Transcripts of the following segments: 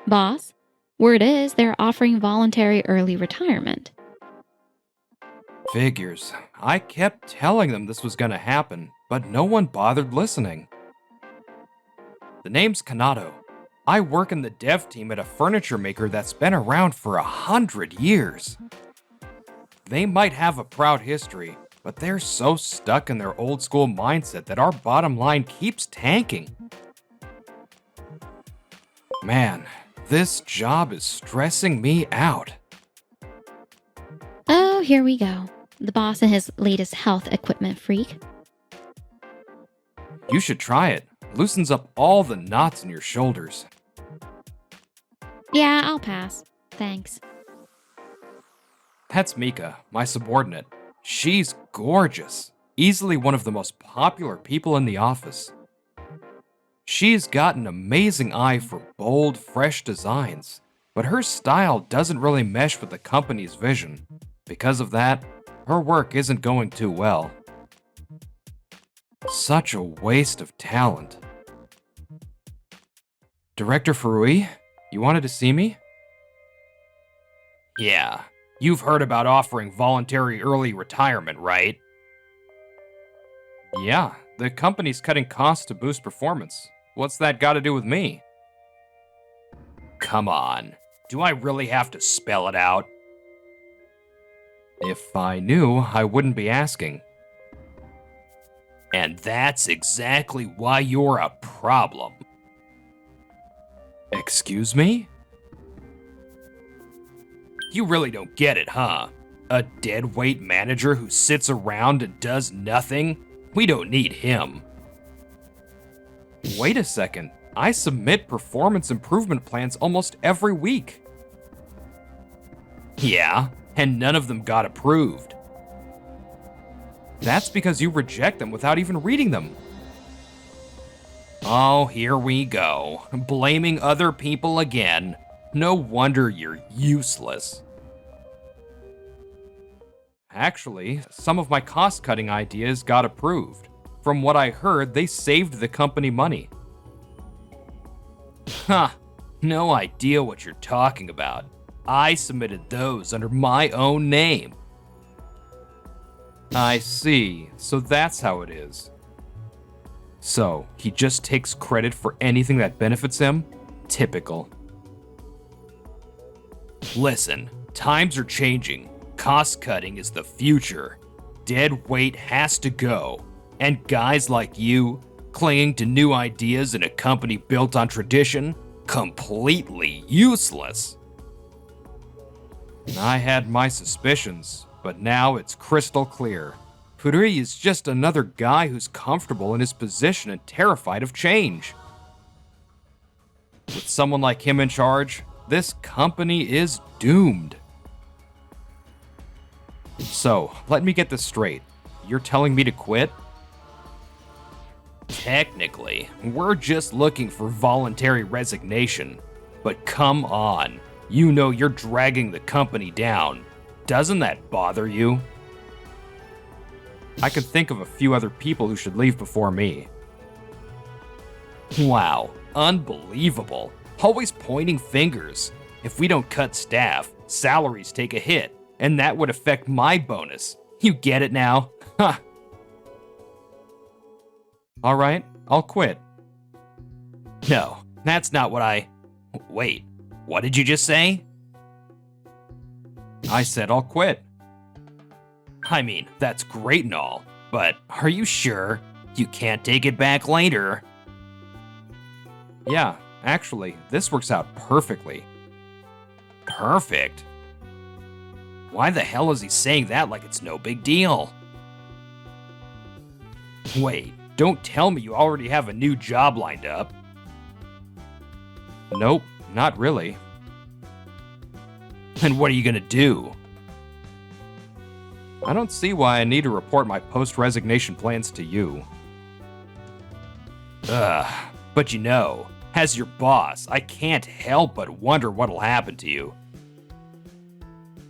Boss, word is they're offering voluntary early retirement. Figures. I kept telling them this was gonna happen, but no one bothered listening. The name's Kanado. I work in the dev team at a furniture maker that's been around for 100 years. They might have a proud history, but they're so stuck in their old school mindset that our bottom line keeps tanking. Man, this job is stressing me out. Oh, here we go. The boss and his latest health equipment freak. You should try it. Loosens up all the knots in your shoulders. Yeah, I'll pass. Thanks. That's Mika, my subordinate. She's gorgeous. Easily one of the most popular people in the office. She's got an amazing eye for bold, fresh designs, but her style doesn't really mesh with the company's vision. Because of that, her work isn't going too well. Such a waste of talent. Director Furui, you wanted to see me? Yeah, you've heard about offering voluntary early retirement, right? Yeah, the company's cutting costs to boost performance. What's that got to do with me? Come on, do I really have to spell it out? If I knew, I wouldn't be asking. And that's exactly why you're a problem. Excuse me? You really don't get it, huh? A deadweight manager who sits around and does nothing? We don't need him. Wait a second. I submit performance improvement plans almost every week. Yeah, and none of them got approved. That's because you reject them without even reading them. Oh, here we go. Blaming other people again. No wonder you're useless. Actually, some of my cost-cutting ideas got approved. From what I heard, they saved the company money. Huh, no idea what you're talking about. I submitted those under my own name. I see, so that's how it is. So, he just takes credit for anything that benefits him? Typical. Listen, times are changing. Cost cutting is the future. Dead weight has to go. And guys like you, clinging to new ideas in a company built on tradition, completely useless. I had my suspicions, but now it's crystal clear. Furui is just another guy who's comfortable in his position and terrified of change. With someone like him in charge, this company is doomed. So, let me get this straight. You're telling me to quit? Technically, we're just looking for voluntary resignation. But come on, you know you're dragging the company down. Doesn't that bother you? I could think of a few other people who should leave before me. Wow, unbelievable. Always pointing fingers. If we don't cut staff, salaries take a hit, and that would affect my bonus. You get it now? Ha! Alright, I'll quit. No, that's not what I... Wait, what did you just say? I said I'll quit. I mean, that's great and all, but are you sure? You can't take it back later. Yeah, actually, this works out perfectly. Perfect? Why the hell is he saying that like it's no big deal? Wait, don't tell me you already have a new job lined up. Nope, not really. Then what are you gonna do? I don't see why I need to report my post-resignation plans to you. But you know, as your boss, I can't help but wonder what'll happen to you.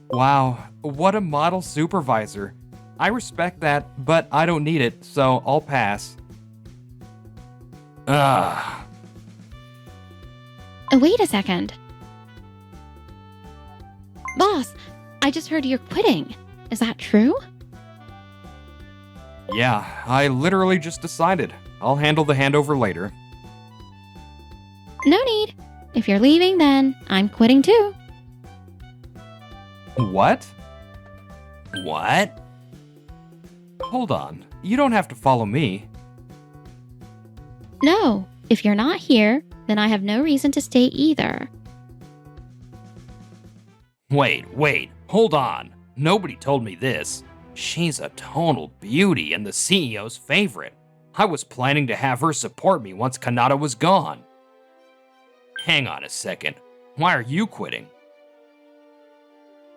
Wow, what a model supervisor. I respect that, but I don't need it, so I'll pass. Wait a second. I just heard you're quitting. Is that true? Yeah, I literally just decided. I'll handle the handover later. No need. If you're leaving, then I'm quitting too. What? What? Hold on. You don't have to follow me. No, if you're not here, then I have no reason to stay either. Wait, hold on. Nobody told me this. She's a total beauty and the CEO's favorite. I was planning to have her support me once Kanata was gone. Hang on a second. Why are you quitting?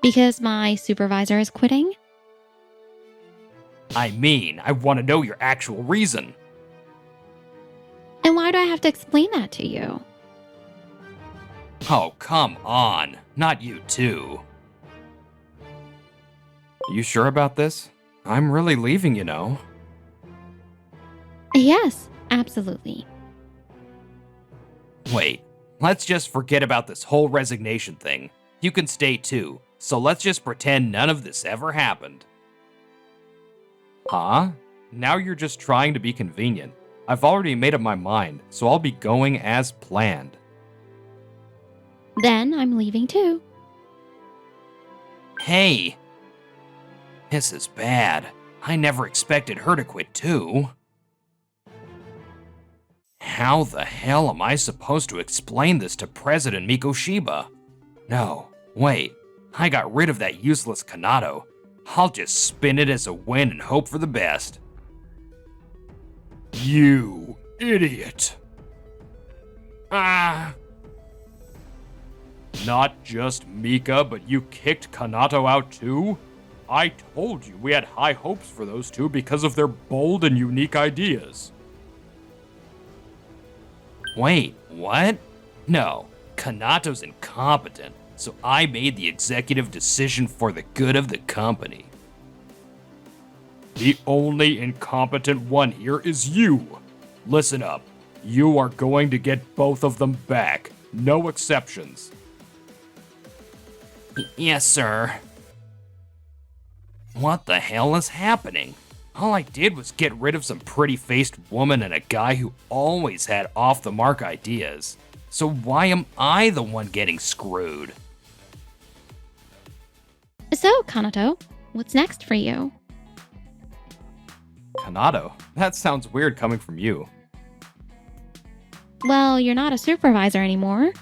Because my supervisor is quitting? I mean, I want to know your actual reason. And why do I have to explain that to you? Oh, come on. Not you too. You sure about this? I'm really leaving, you know. Yes, absolutely. Wait, let's just forget about this whole resignation thing. You can stay too, so let's just pretend none of this ever happened. Huh? Now you're just trying to be convenient. I've already made up my mind, so I'll be going as planned. Then I'm leaving too. Hey! This is bad. I never expected her to quit too. How the hell am I supposed to explain this to President Mikoshiba? No, wait. I got rid of that useless Kanato. I'll just spin it as a win and hope for the best. You idiot. Ah. Not just Mika, but you kicked Kanato out too? I told you we had high hopes for those two because of their bold and unique ideas. Wait, what? No, Kanato's incompetent, so I made the executive decision for the good of the company. The only incompetent one here is you. Listen up. You are going to get both of them back. No exceptions. Yes, sir. What the hell is happening? All I did was get rid of some pretty-faced woman and a guy who always had off-the-mark ideas. So why am I the one getting screwed? So, Kanato, what's next for you? Kanato? That sounds weird coming from you. Well, you're not a supervisor anymore.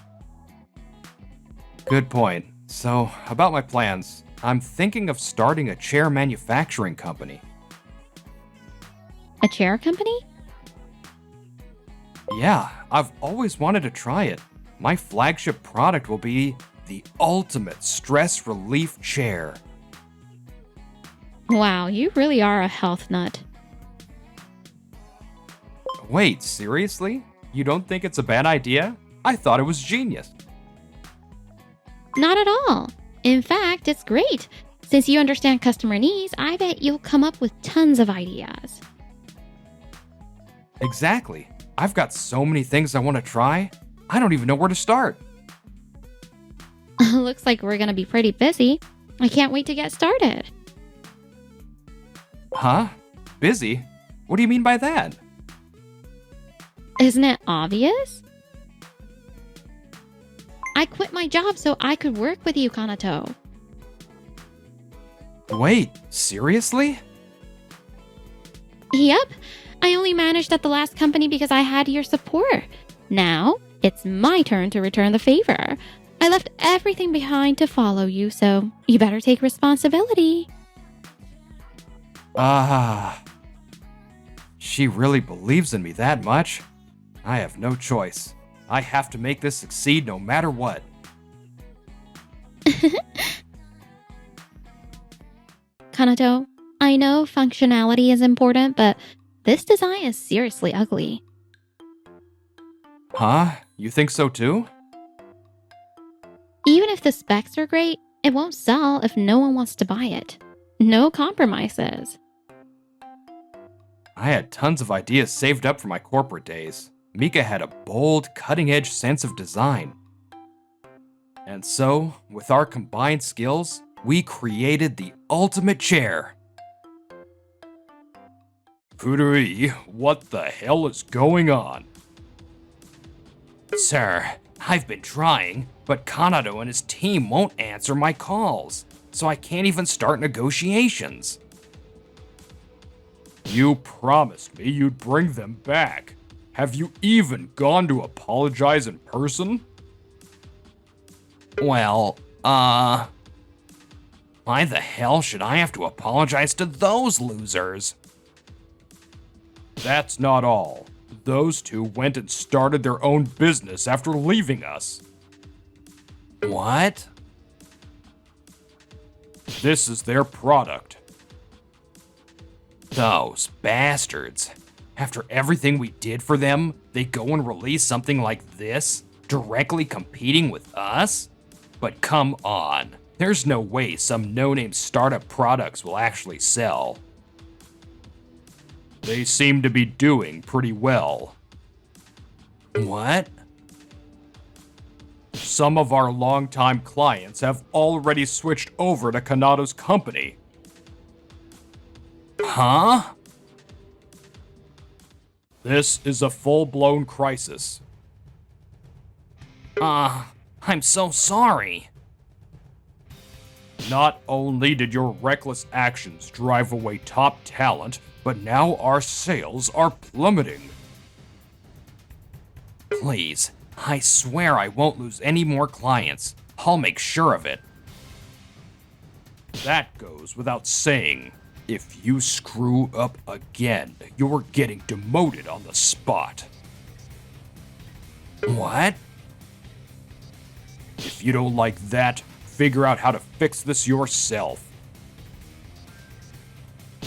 Good point. So, about my plans, I'm thinking of starting a chair manufacturing company. A chair company? Yeah, I've always wanted to try it. My flagship product will be the ultimate stress relief chair. Wow, you really are a health nut. Wait, seriously? You don't think it's a bad idea? I thought it was genius. Not at all. In fact, it's great. Since you understand customer needs, I bet you'll come up with tons of ideas. Exactly. I've got so many things I want to try. I don't even know where to start. Looks like we're gonna be pretty busy. I can't wait to get started. Huh? Busy? What do you mean by that? Isn't it obvious? I quit my job so I could work with you, Kanato. Wait, seriously? Yep. I only managed at the last company because I had your support. Now, it's my turn to return the favor. I left everything behind to follow you, so you better take responsibility. She really believes in me that much? I have no choice. I have to make this succeed no matter what. Kanato, I know functionality is important, but this design is seriously ugly. Huh? You think so too? Even if the specs are great, it won't sell if no one wants to buy it. No compromises. I had tons of ideas saved up for my corporate days. Mika had a bold, cutting-edge sense of design. And so, with our combined skills, we created the ultimate chair. Furui, what the hell is going on? Sir, I've been trying, but Kanado and his team won't answer my calls, so I can't even start negotiations. You promised me you'd bring them back. Have you even gone to apologize in person? Well, why the hell should I have to apologize to those losers? That's not all. Those two went and started their own business after leaving us. What? This is their product. Those bastards. After everything we did for them, they go and release something like this, directly competing with us? But come on, there's no way some no-name startup products will actually sell. They seem to be doing pretty well. What? Some of our longtime clients have already switched over to Kanado's company. Huh? This is a full-blown crisis. I'm so sorry. Not only did your reckless actions drive away top talent, but now our sales are plummeting. Please, I swear I won't lose any more clients. I'll make sure of it. That goes without saying. If you screw up again, you're getting demoted on the spot. What? If you don't like that, figure out how to fix this yourself.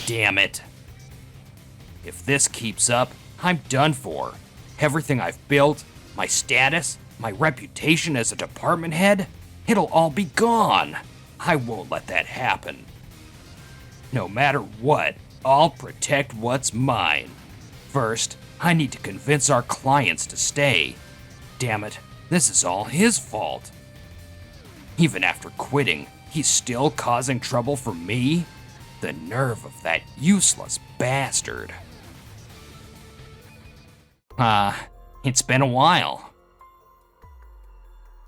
Damn it. If this keeps up, I'm done for. Everything I've built, my status, my reputation as a department head, it'll all be gone. I won't let that happen. No matter what, I'll protect what's mine. First, I need to convince our clients to stay. Damn it, this is all his fault. Even after quitting, he's still causing trouble for me? The nerve of that useless bastard. It's been a while.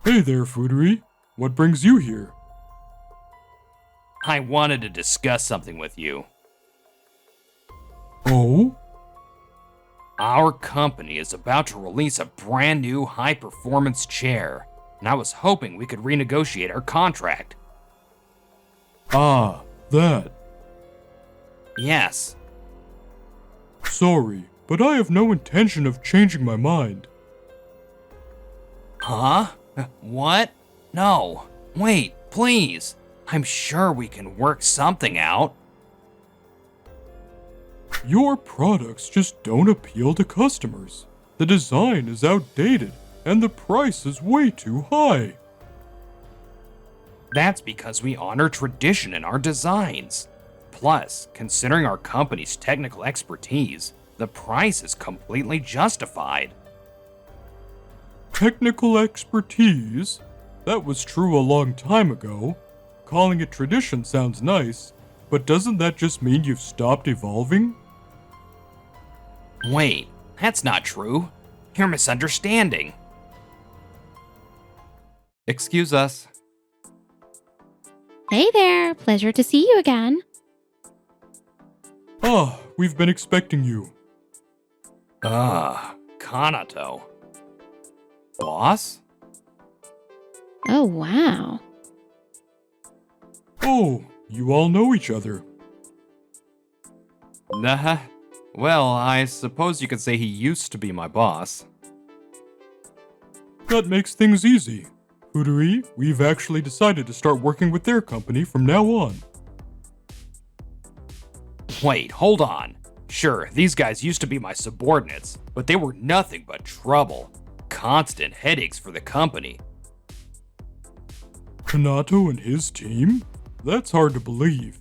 Hey there, Furui. What brings you here? I wanted to discuss something with you. Oh? Our company is about to release a brand new high-performance chair, and I was hoping we could renegotiate our contract. Ah, that. Yes. Sorry, but I have no intention of changing my mind. Huh? What? No. Wait, please. I'm sure we can work something out. Your products just don't appeal to customers. The design is outdated, and the price is way too high. That's because we honor tradition in our designs. Plus, considering our company's technical expertise, the price is completely justified. Technical expertise? That was true a long time ago. Calling it tradition sounds nice, but doesn't that just mean you've stopped evolving? Wait, that's not true. You're misunderstanding. Excuse us. Hey there, pleasure to see you again. Ah, we've been expecting you. Kanato. Boss? Oh, wow. Oh, you all know each other. Nah. Well, I suppose you could say he used to be my boss. That makes things easy. Furui, we've actually decided to start working with their company from now on. Wait, hold on. Sure, these guys used to be my subordinates, but they were nothing but trouble. Constant headaches for the company. Kanato and his team? That's hard to believe.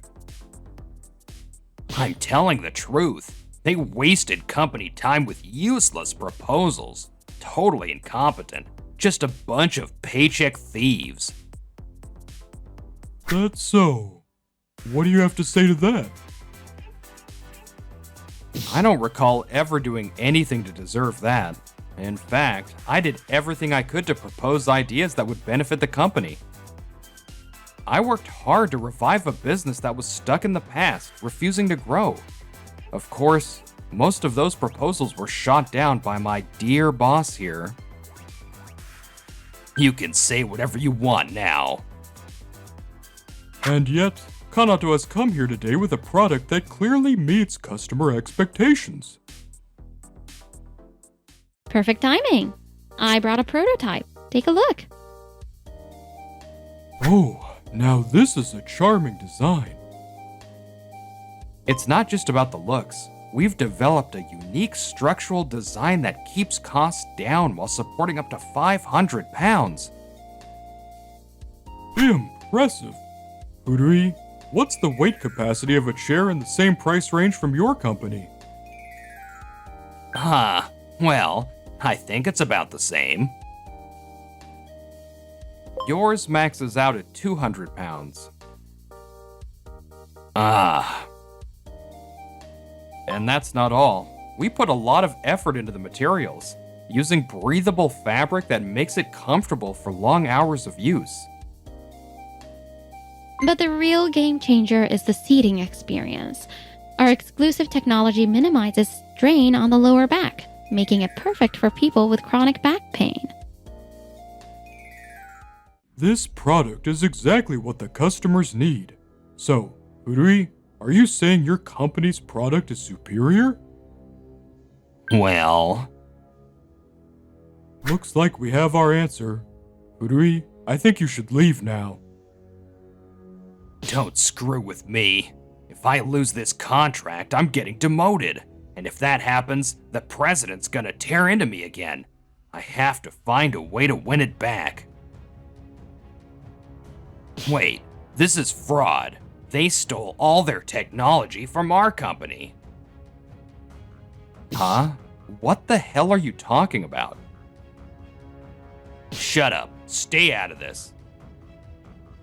I'm telling the truth. They wasted company time with useless proposals. Totally incompetent. Just a bunch of paycheck thieves. That's so. What do you have to say to that? I don't recall ever doing anything to deserve that. In fact, I did everything I could to propose ideas that would benefit the company. I worked hard to revive a business that was stuck in the past, refusing to grow. Of course, most of those proposals were shot down by my dear boss here. You can say whatever you want now. And yet, Kanato has come here today with a product that clearly meets customer expectations. Perfect timing. I brought a prototype. Take a look. Oh, now this is a charming design. It's not just about the looks. We've developed a unique structural design that keeps costs down while supporting up to 500 pounds. Impressive. Furui, what's the weight capacity of a chair in the same price range from your company? Well, I think it's about the same. Yours maxes out at 200 pounds. And that's not all. We put a lot of effort into the materials, using breathable fabric that makes it comfortable for long hours of use. But the real game changer is the seating experience. Our exclusive technology minimizes strain on the lower back, making it perfect for people with chronic back pain. This product is exactly what the customers need. So, Furui, are you saying your company's product is superior? Well, looks like we have our answer. Furui, I think you should leave now. don't screw with me. If I lose this contract, I'm getting demoted. And if that happens, the president's gonna tear into me again. I have to find a way to win it back. Wait, this is fraud. They stole all their technology from our company. Huh? What the hell are you talking about? Shut up. Stay out of this.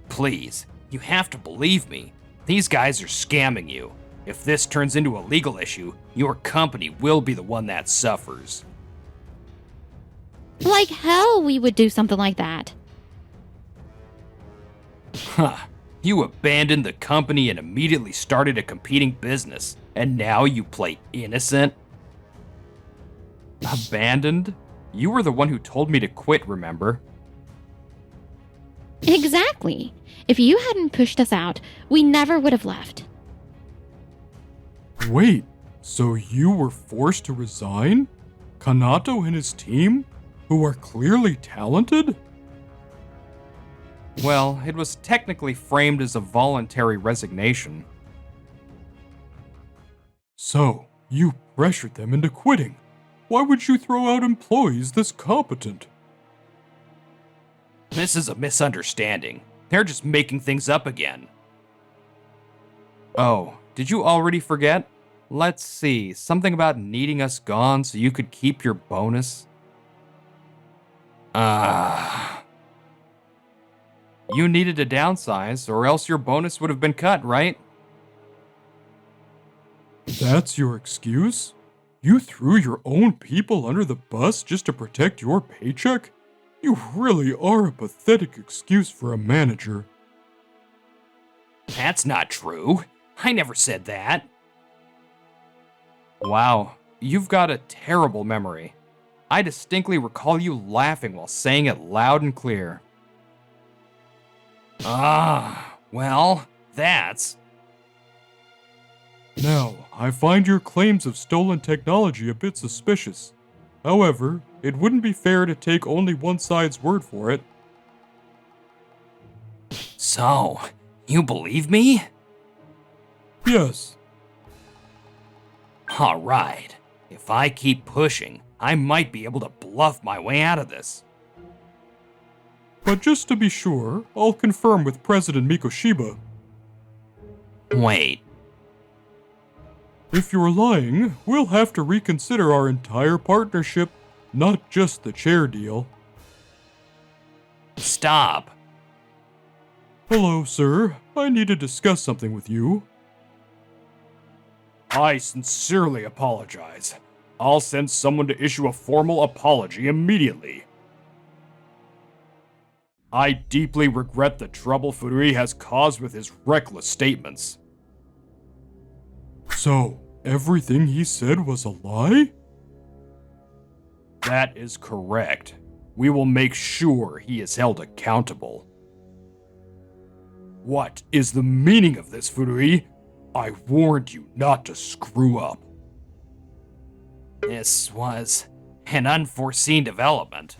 Please, you have to believe me. These guys are scamming you. If this turns into a legal issue, your company will be the one that suffers. Like hell we would do something like that. Huh. You abandoned the company and immediately started a competing business, and now you play innocent? Abandoned? You were the one who told me to quit, remember? Exactly. If you hadn't pushed us out, we never would have left. Wait, so you were forced to resign? Kanato and his team, who are clearly talented? Well, it was technically framed as a voluntary resignation. So, you pressured them into quitting. Why would you throw out employees this competent? This is a misunderstanding. They're just making things up again. Oh, did you already forget? Let's see, something about needing us gone so you could keep your bonus? You needed to downsize, or else your bonus would have been cut, right? That's your excuse? You threw your own people under the bus just to protect your paycheck? You really are a pathetic excuse for a manager. That's not true. I never said that. Wow, you've got a terrible memory. I distinctly recall you laughing while saying it loud and clear. Well, that's... Now, I find your claims of stolen technology a bit suspicious. However, it wouldn't be fair to take only one side's word for it. So, you believe me? Yes. Alright. If I keep pushing, I might be able to bluff my way out of this. But just to be sure, I'll confirm with President Mikoshiba. Wait. If you're lying, we'll have to reconsider our entire partnership, not just the chair deal. Stop. Hello, sir. I need to discuss something with you. I sincerely apologize. I'll send someone to issue a formal apology immediately. I deeply regret the trouble Furui has caused with his reckless statements. So, everything he said was a lie? That is correct. We will make sure he is held accountable. What is the meaning of this, Furui? I warned you not to screw up. This was an unforeseen development.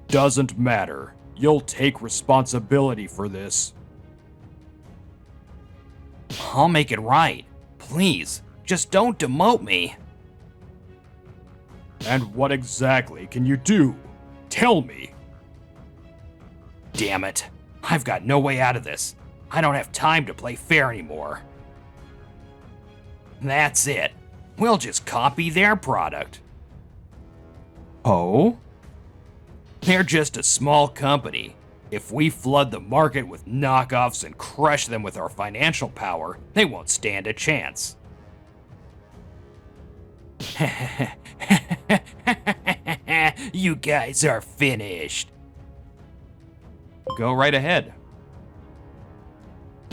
Doesn't matter. You'll take responsibility for this. I'll make it right. Please, just don't demote me. And what exactly can you do? Tell me. Damn it. I've got no way out of this. I don't have time to play fair anymore. That's it. We'll just copy their product. Oh? They're just a small company. If we flood the market with knockoffs and crush them with our financial power, they won't stand a chance. You guys are finished. Go right ahead.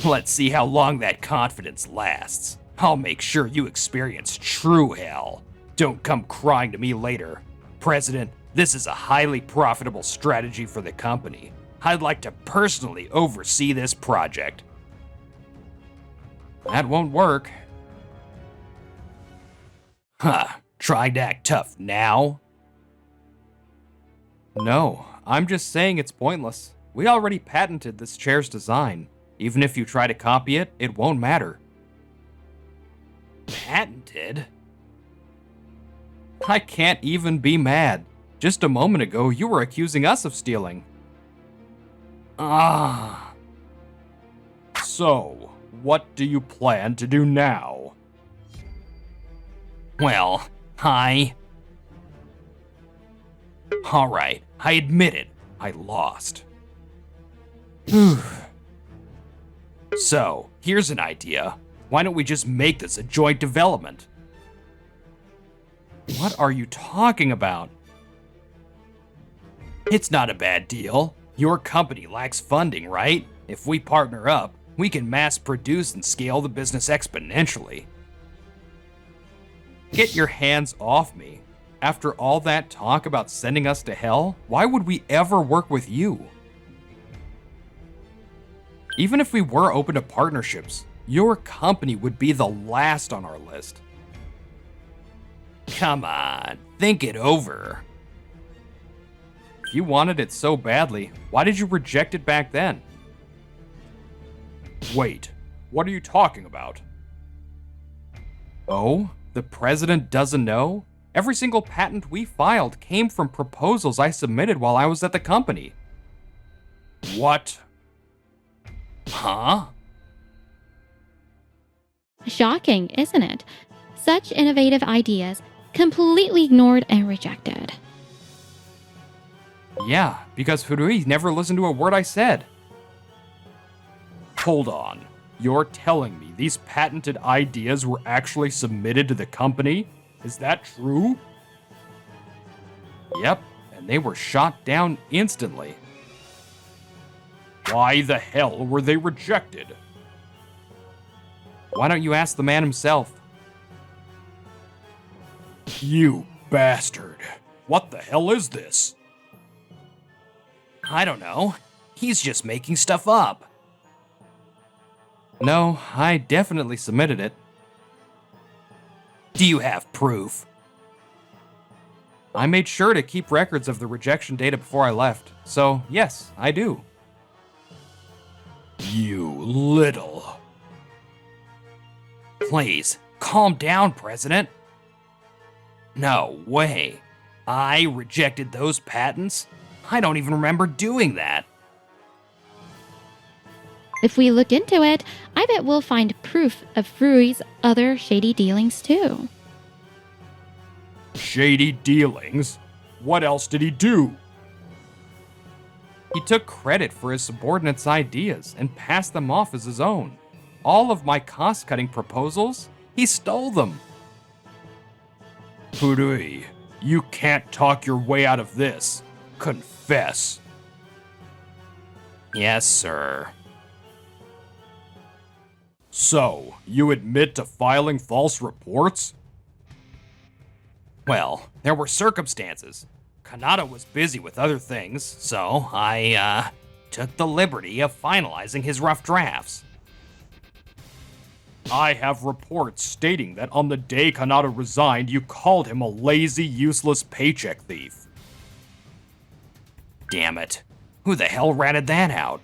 Let's see how long that confidence lasts. I'll make sure you experience true hell. Don't come crying to me later. President, this is a highly profitable strategy for the company. I'd like to personally oversee this project. That won't work. Huh, trying to act tough now? No, I'm just saying it's pointless. We already patented this chair's design. Even if you try to copy it, it won't matter. Patented? I can't even be mad. Just a moment ago, you were accusing us of stealing. Ah. So, what do you plan to do now? Well, Alright, I admit it. I lost. So, here's an idea. Why don't we just make this a joint development? What are you talking about? It's not a bad deal. Your company lacks funding, right? If we partner up, we can mass produce and scale the business exponentially. Get your hands off me. After all that talk about sending us to hell, why would we ever work with you? Even if we were open to partnerships, your company would be the last on our list. Come on, think it over. If you wanted it so badly, why did you reject it back then? Wait, what are you talking about? Oh, the president doesn't know? Every single patent we filed came from proposals I submitted while I was at the company. What? Huh? Shocking, isn't it? Such innovative ideas completely ignored and rejected. Yeah, because Furui never listened to a word I said. Hold on. You're telling me these patented ideas were actually submitted to the company? Is that true? Yep, and they were shot down instantly. Why the hell were they rejected? Why don't you ask the man himself? You bastard. What the hell is this? I don't know. He's just making stuff up. No, I definitely submitted it. Do you have proof? I made sure to keep records of the rejection data before I left, so yes, I do. You little... Please, calm down, President. No way. I rejected those patents? I don't even remember doing that. If we look into it, I bet we'll find proof of Furui's other shady dealings too. Shady dealings? What else did he do? He took credit for his subordinates' ideas and passed them off as his own. All of my cost-cutting proposals, he stole them. Furui, you can't talk your way out of this. Confess. Yes, sir. So, you admit to filing false reports? Well, there were circumstances. Kanata was busy with other things, so I, took the liberty of finalizing his rough drafts. I have reports stating that on the day Kanata resigned, you called him a lazy, useless paycheck thief. Damn it. Who the hell ratted that out?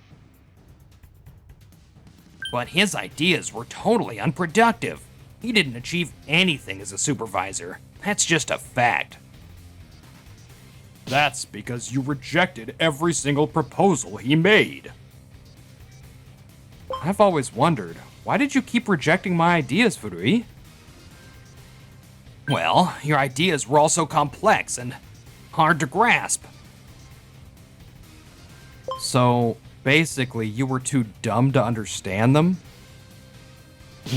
But his ideas were totally unproductive. He didn't achieve anything as a supervisor. That's just a fact. That's because you rejected every single proposal he made. I've always wondered, why did you keep rejecting my ideas, Furui? Well, your ideas were also complex and hard to grasp. So, basically, you were too dumb to understand them?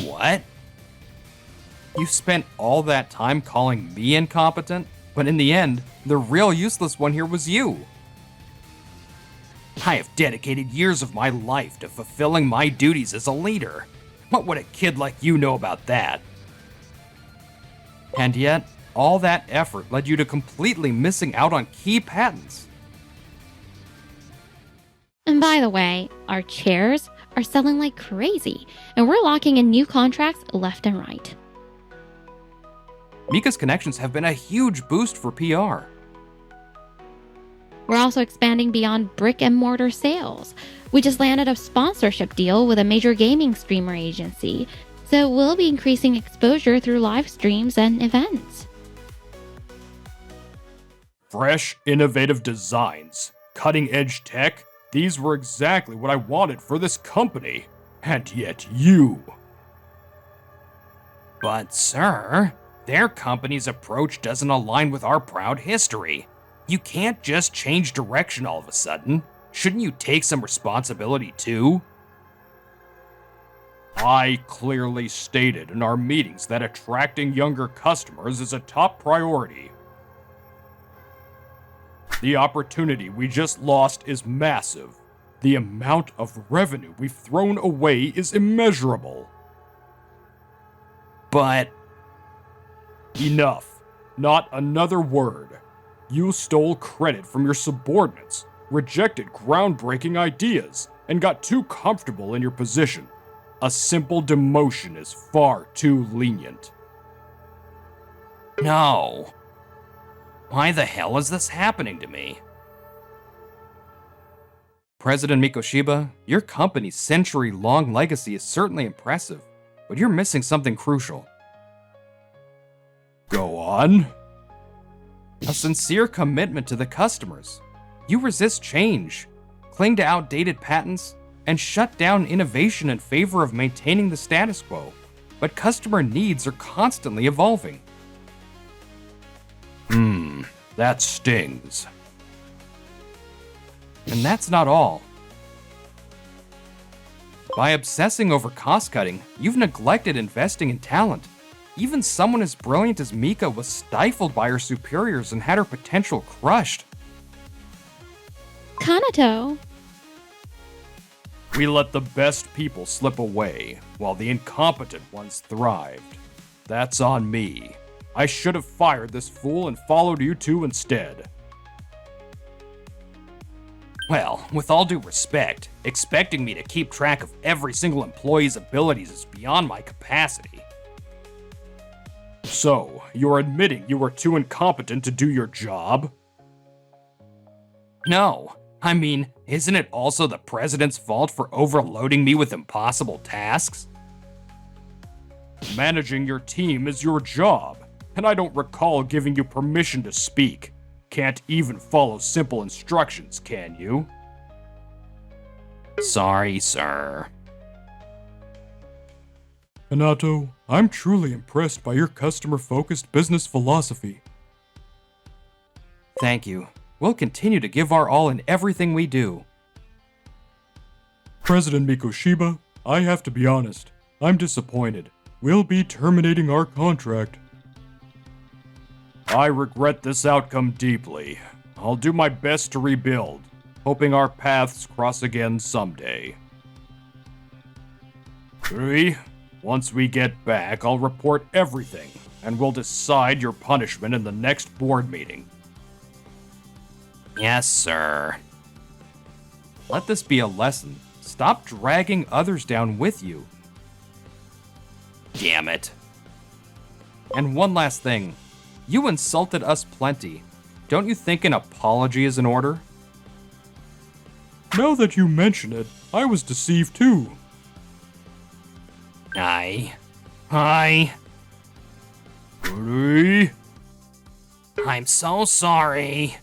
What? You spent all that time calling me incompetent, but in the end, the real useless one here was you. I have dedicated years of my life to fulfilling my duties as a leader. What would a kid like you know about that? And yet, all that effort led you to completely missing out on key patents. And by the way, our chairs are selling like crazy, and we're locking in new contracts left and right. Mika's connections have been a huge boost for PR. We're also expanding beyond brick and mortar sales. We just landed a sponsorship deal with a major gaming streamer agency, so we'll be increasing exposure through live streams and events. Fresh, innovative designs, cutting-edge tech, these were exactly what I wanted for this company. And yet you... But sir, their company's approach doesn't align with our proud history. You can't just change direction all of a sudden. Shouldn't you take some responsibility too? I clearly stated in our meetings that attracting younger customers is a top priority. The opportunity we just lost is massive. The amount of revenue we've thrown away is immeasurable. But... Enough. Not another word. You stole credit from your subordinates, rejected groundbreaking ideas, and got too comfortable in your position. A simple demotion is far too lenient. No. Why the hell is this happening to me? President Mikoshiba, your company's century-long legacy is certainly impressive, but you're missing something crucial. Go on. A sincere commitment to the customers. You resist change, cling to outdated patents, and shut down innovation in favor of maintaining the status quo. But customer needs are constantly evolving. That stings. And that's not all. By obsessing over cost-cutting, you've neglected investing in talent. Even someone as brilliant as Mika was stifled by her superiors and had her potential crushed. Kanato. We let the best people slip away, while the incompetent ones thrived. That's on me. I should have fired this fool and followed you two instead. Well, with all due respect, expecting me to keep track of every single employee's abilities is beyond my capacity. So, you're admitting you were too incompetent to do your job? No. I mean, isn't it also the president's fault for overloading me with impossible tasks? Managing your team is your job, and I don't recall giving you permission to speak. Can't even follow simple instructions, can you? Sorry, sir. Hanato, I'm truly impressed by your customer-focused business philosophy. Thank you. We'll continue to give our all in everything we do. President Mikoshiba, I have to be honest. I'm disappointed. We'll be terminating our contract. I regret this outcome deeply. I'll do my best to rebuild, hoping our paths cross again someday. 3. Once we get back, I'll report everything, and we'll decide your punishment in the next board meeting. Yes, sir. Let this be a lesson. Stop dragging others down with you. Damn it. And one last thing. You insulted us plenty. Don't you think an apology is in order? Now that you mention it, I was deceived too. Hi. 3. I'm so sorry.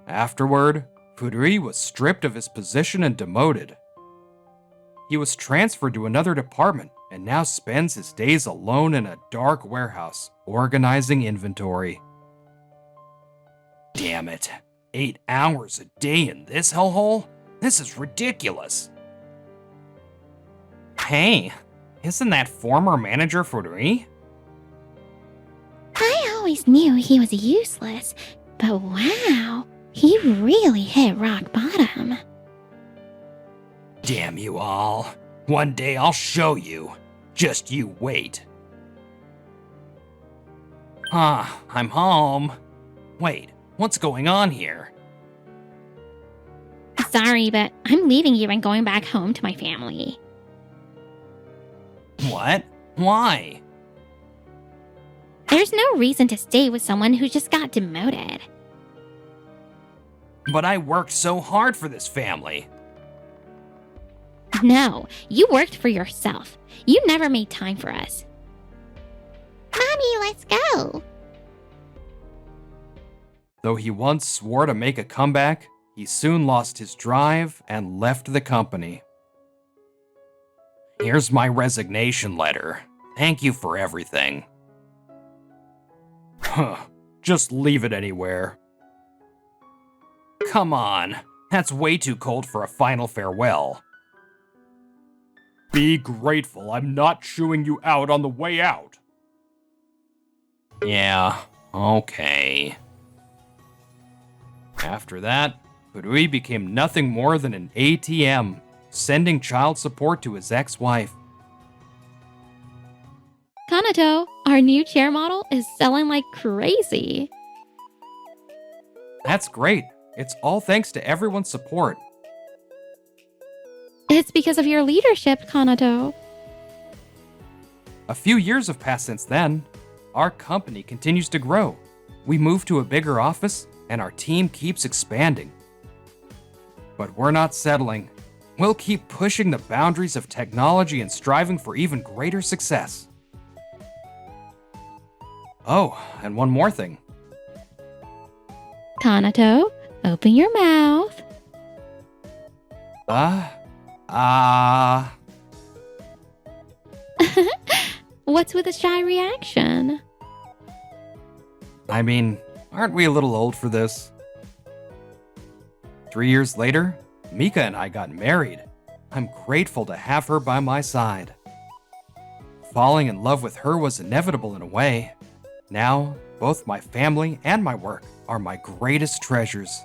Afterward, Fudui was stripped of his position and demoted. He was transferred to another department and now spends his days alone in a dark warehouse, organizing inventory. Damn it. 8 hours a day in this hellhole? This is ridiculous. Hey, isn't that former manager Fudui? I always knew he was useless, but wow, he really hit rock bottom. Damn you all. One day I'll show you. Just you wait. I'm home. Wait, what's going on here? Sorry, but I'm leaving you and going back home to my family. What? Why? There's no reason to stay with someone who just got demoted. But I worked so hard for this family. No, you worked for yourself. You never made time for us. Mommy, let's go. Though he once swore to make a comeback, he soon lost his drive and left the company. Here's my resignation letter. Thank you for everything. Just leave it anywhere. Come on, that's way too cold for a final farewell. Be grateful I'm not chewing you out on the way out. Yeah, okay. After that, Fudui became nothing more than an ATM, sending child support to his ex-wife. Kanato, our new chair model, is selling like crazy. That's great. It's all thanks to everyone's support. It's because of your leadership, Kanato. A few years have passed since then. Our company continues to grow. We moved to a bigger office, and our team keeps expanding. But we're not settling. We'll keep pushing the boundaries of technology and striving for even greater success. Oh, and one more thing. Kanato, open your mouth. What's with the shy reaction? I mean, aren't we a little old for this? 3 years later, Mika and I got married. I'm grateful to have her by my side. Falling in love with her was inevitable in a way. Now, both my family and my work are my greatest treasures.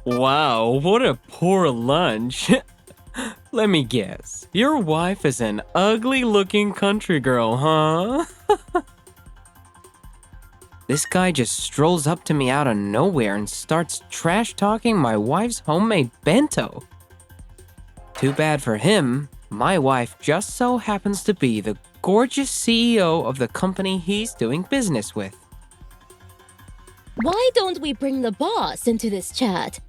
Wow, what a poor lunch. Let me guess. Your wife is an ugly-looking country girl, huh? This guy just strolls up to me out of nowhere and starts trash-talking my wife's homemade bento. Too bad for him, my wife just so happens to be the gorgeous CEO of the company he's doing business with. Why don't we bring the boss into this chat?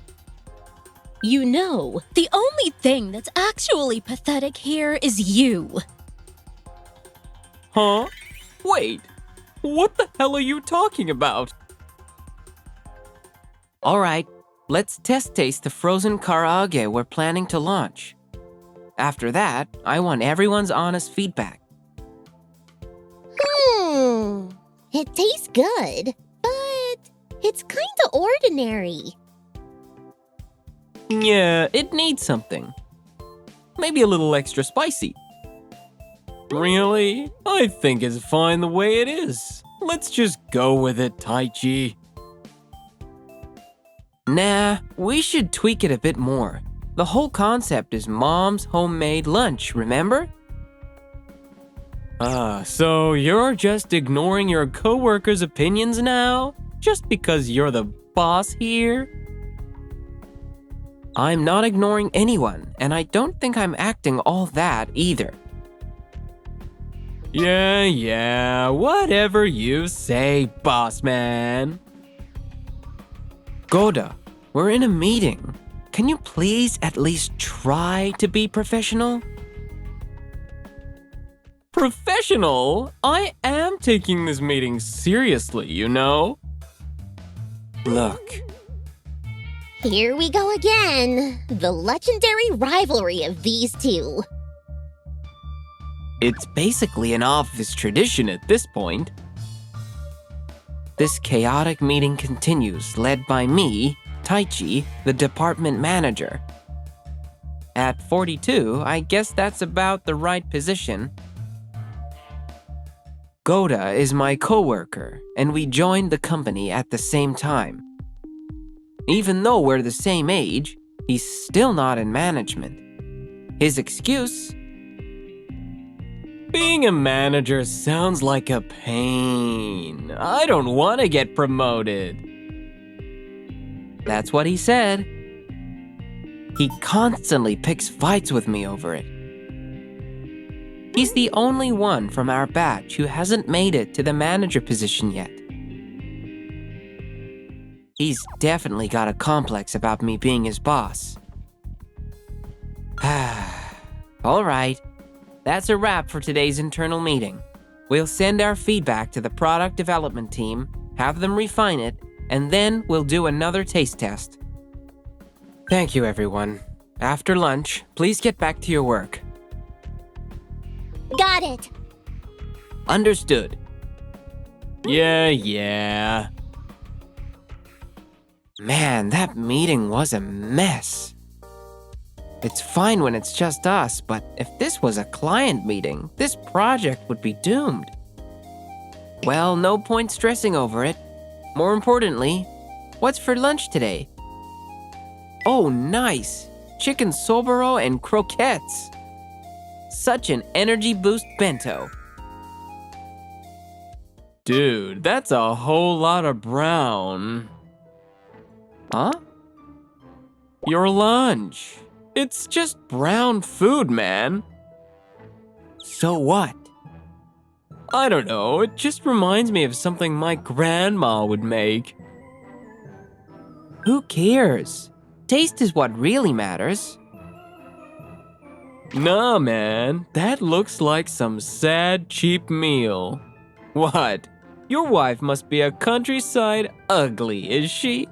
You know, the only thing that's actually pathetic here is you. Huh? Wait, what the hell are you talking about? Alright, let's test taste the frozen karaage we're planning to launch. After that, I want everyone's honest feedback. It tastes good, but it's kinda ordinary. Yeah, it needs something. Maybe a little extra spicy. Really? I think it's fine the way it is. Let's just go with it, Taichi. Nah, we should tweak it a bit more. The whole concept is mom's homemade lunch, remember? So you're just ignoring your coworkers' opinions now? Just because you're the boss here? I'm not ignoring anyone, and I don't think I'm acting all that either. Yeah, whatever you say, boss man. Goda, we're in a meeting. Can you please at least try to be professional? Professional? I am taking this meeting seriously, you know? Look. Here we go again. The legendary rivalry of these two. It's basically an office tradition at this point. This chaotic meeting continues, led by me, Taichi, the department manager. At 42, I guess that's about the right position. Goda is my coworker, and we joined the company at the same time. Even though we're the same age, he's still not in management. His excuse? Being a manager sounds like a pain. I don't want to get promoted. That's what he said. He constantly picks fights with me over it. He's the only one from our batch who hasn't made it to the manager position yet. He's definitely got a complex about me being his boss. All right. That's a wrap for today's internal meeting. We'll send our feedback to the product development team, have them refine it, and then we'll do another taste test. Thank you, everyone. After lunch, please get back to your work. Got it. Understood. Yeah. Man, that meeting was a mess. It's fine when it's just us, but if this was a client meeting, this project would be doomed. Well, no point stressing over it. More importantly, what's for lunch today? Oh, nice! Chicken soboro and croquettes. Such an energy boost bento. Dude, that's a whole lot of brown. Huh? Your lunch. It's just brown food, man. So what? I don't know, it just reminds me of something my grandma would make. Who cares? Taste is what really matters. Nah, man, that looks like some sad, cheap meal. What? Your wife must be a countryside ugly, is she?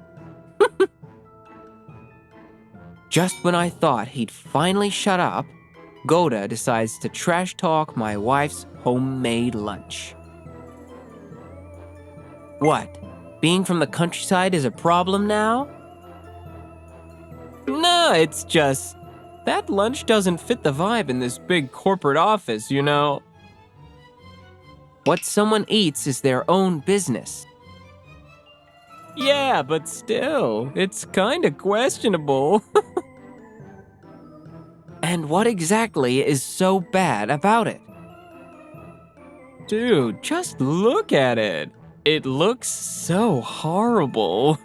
Just when I thought he'd finally shut up, Goda decides to trash talk my wife's homemade lunch. What? Being from the countryside is a problem now? No, it's just that lunch doesn't fit the vibe in this big corporate office, you know. What someone eats is their own business. Yeah, but still, it's kinda questionable. And what exactly is so bad about it? Dude, just look at it. It looks so horrible.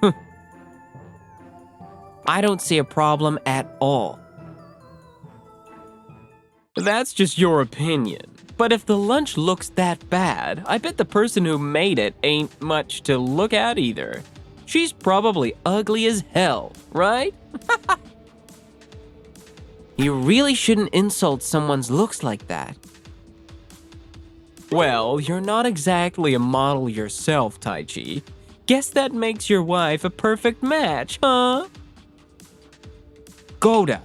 I don't see a problem at all. That's just your opinion. But if the lunch looks that bad, I bet the person who made it ain't much to look at either. She's probably ugly as hell, right? You really shouldn't insult someone's looks like that. Well, you're not exactly a model yourself, Taichi. Guess that makes your wife a perfect match, huh? Goda,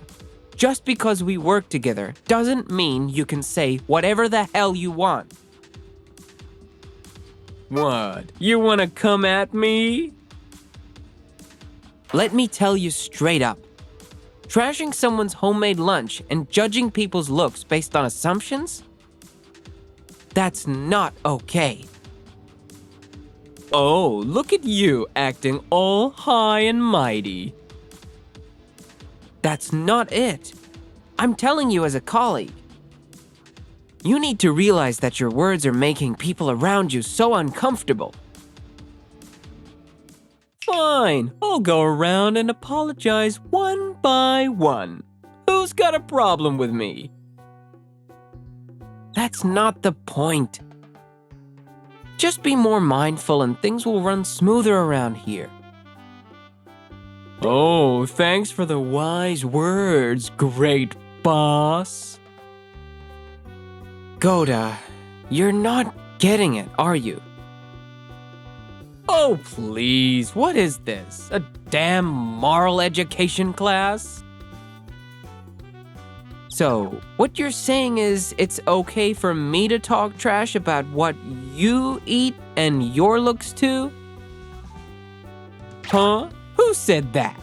just because we work together doesn't mean you can say whatever the hell you want. What? You wanna come at me? Let me tell you straight up. Trashing someone's homemade lunch and judging people's looks based on assumptions? That's not okay. Oh, look at you acting all high and mighty. That's not it. I'm telling you as a colleague. You need to realize that your words are making people around you so uncomfortable. Fine, I'll go around and apologize one by one. Who's got a problem with me? That's not the point. Just be more mindful and things will run smoother around here. Oh, thanks for the wise words, great boss. Goda, you're not getting it, are you? Oh, please, what is this? A damn moral education class? So, what you're saying is it's okay for me to talk trash about what you eat and your looks too? Huh? Who said that?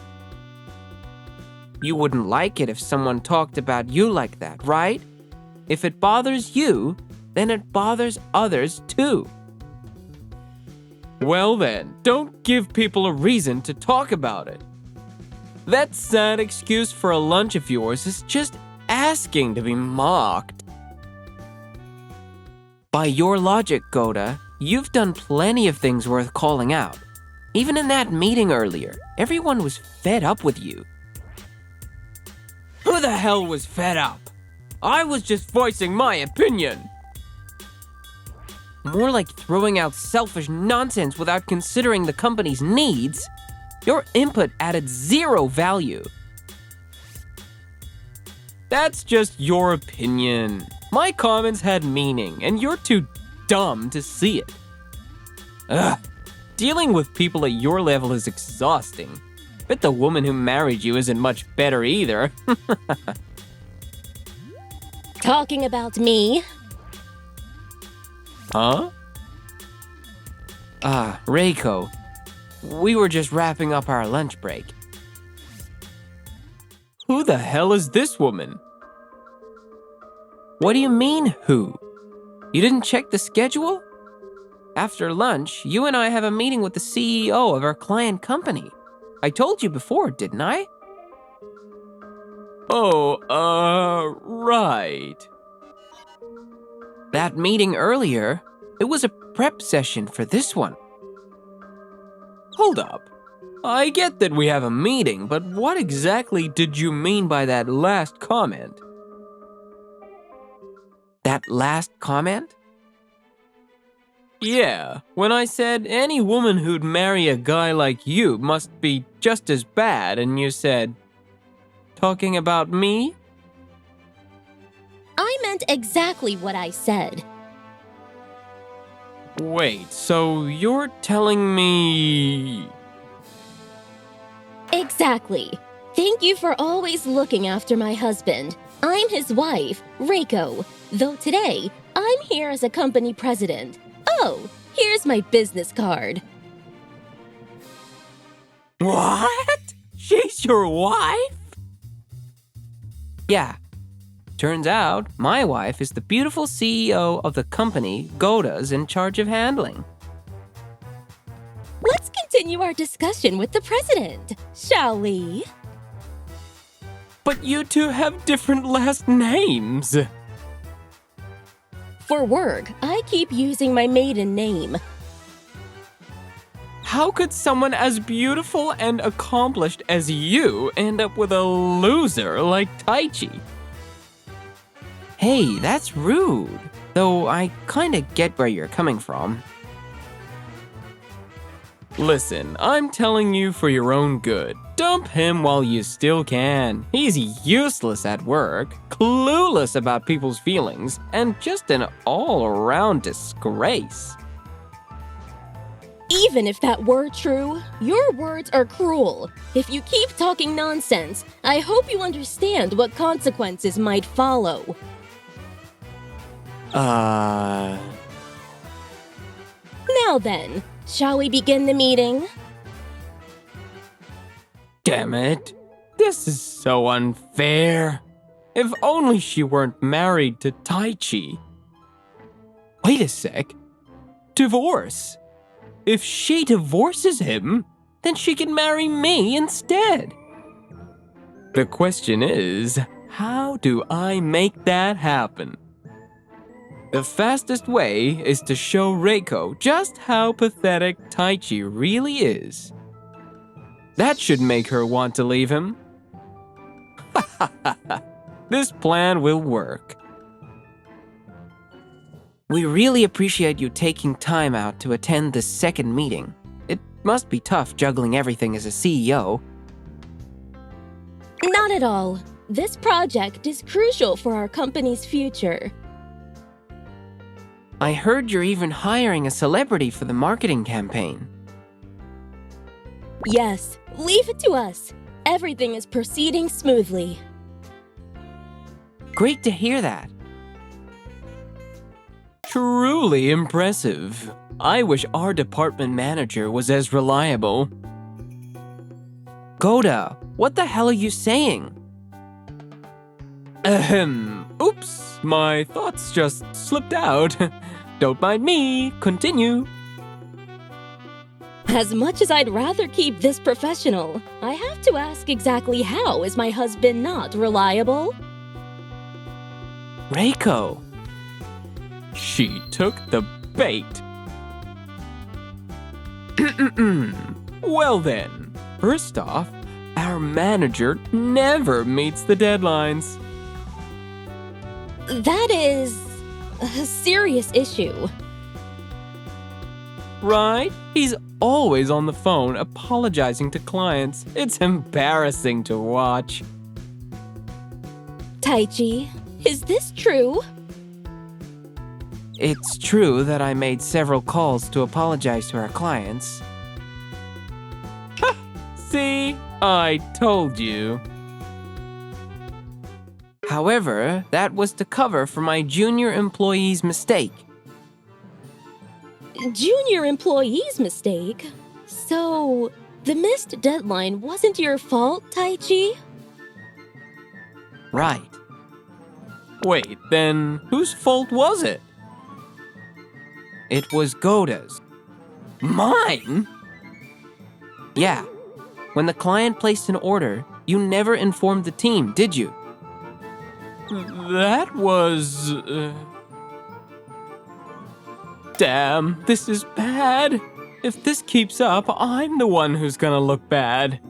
You wouldn't like it if someone talked about you like that, right? If it bothers you, then it bothers others too. Well then, don't give people a reason to talk about it. That sad excuse for a lunch of yours is just asking to be mocked. By your logic, Goda, you've done plenty of things worth calling out. Even in that meeting earlier, everyone was fed up with you. Who the hell was fed up? I was just voicing my opinion. More like throwing out selfish nonsense without considering the company's needs. Your input added zero value. That's just your opinion. My comments had meaning, and you're too dumb to see it. Ugh, dealing with people at your level is exhausting. Bet the woman who married you isn't much better either. Talking about me? Huh? Reiko. We were just wrapping up our lunch break. Who the hell is this woman? What do you mean, who? You didn't check the schedule? After lunch, you and I have a meeting with the CEO of our client company. I told you before, didn't I? Oh, right. That meeting earlier, it was a prep session for this one. Hold up. I get that we have a meeting, but what exactly did you mean by that last comment? That last comment? Yeah, when I said any woman who'd marry a guy like you must be just as bad, and you said, talking about me? I meant exactly what I said. Wait, so you're telling me... Exactly. Thank you for always looking after my husband. I'm his wife, Reiko. Though today, I'm here as a company president. Oh, here's my business card. What? She's your wife? Yeah. Turns out, my wife is the beautiful CEO of the company Goda's in charge of handling. Let's continue our discussion with the president, shall we? But you two have different last names. For work, I keep using my maiden name. How could someone as beautiful and accomplished as you end up with a loser like Taichi? Hey, that's rude. Though I kinda get where you're coming from. Listen, I'm telling you for your own good. Dump him while you still can. He's useless at work, clueless about people's feelings, and just an all-around disgrace. Even if that were true, your words are cruel. If you keep talking nonsense, I hope you understand what consequences might follow. Now then, shall we begin the meeting? Damn it. This is so unfair. If only she weren't married to Taichi. Wait a sec. Divorce. If she divorces him, then she can marry me instead. The question is, how do I make that happen? The fastest way is to show Reiko just how pathetic Taichi really is. That should make her want to leave him. This plan will work. We really appreciate you taking time out to attend this second meeting. It must be tough juggling everything as a CEO. Not at all. This project is crucial for our company's future. I heard you're even hiring a celebrity for the marketing campaign. Yes, leave it to us. Everything is proceeding smoothly. Great to hear that. Truly impressive. I wish our department manager was as reliable. Goda, what the hell are you saying? Oops, my thoughts just slipped out. Don't mind me, continue. As much as I'd rather keep this professional, I have to ask exactly how is my husband not reliable? Reiko. She took the bait. Well then, first off, our manager never meets the deadlines. That is a serious issue. Right? He's always on the phone apologizing to clients. It's embarrassing to watch. Taichi, is this true? It's true that I made several calls to apologize to our clients. See? I told you. However, that was to cover for my junior employee's mistake. Junior employee's mistake? So, the missed deadline wasn't your fault, Taichi? Right. Wait, then whose fault was it? It was Goda's. Mine? Yeah. When the client placed an order, you never informed the team, did you? That was... Damn, this is bad. If this keeps up, I'm the one who's gonna look bad.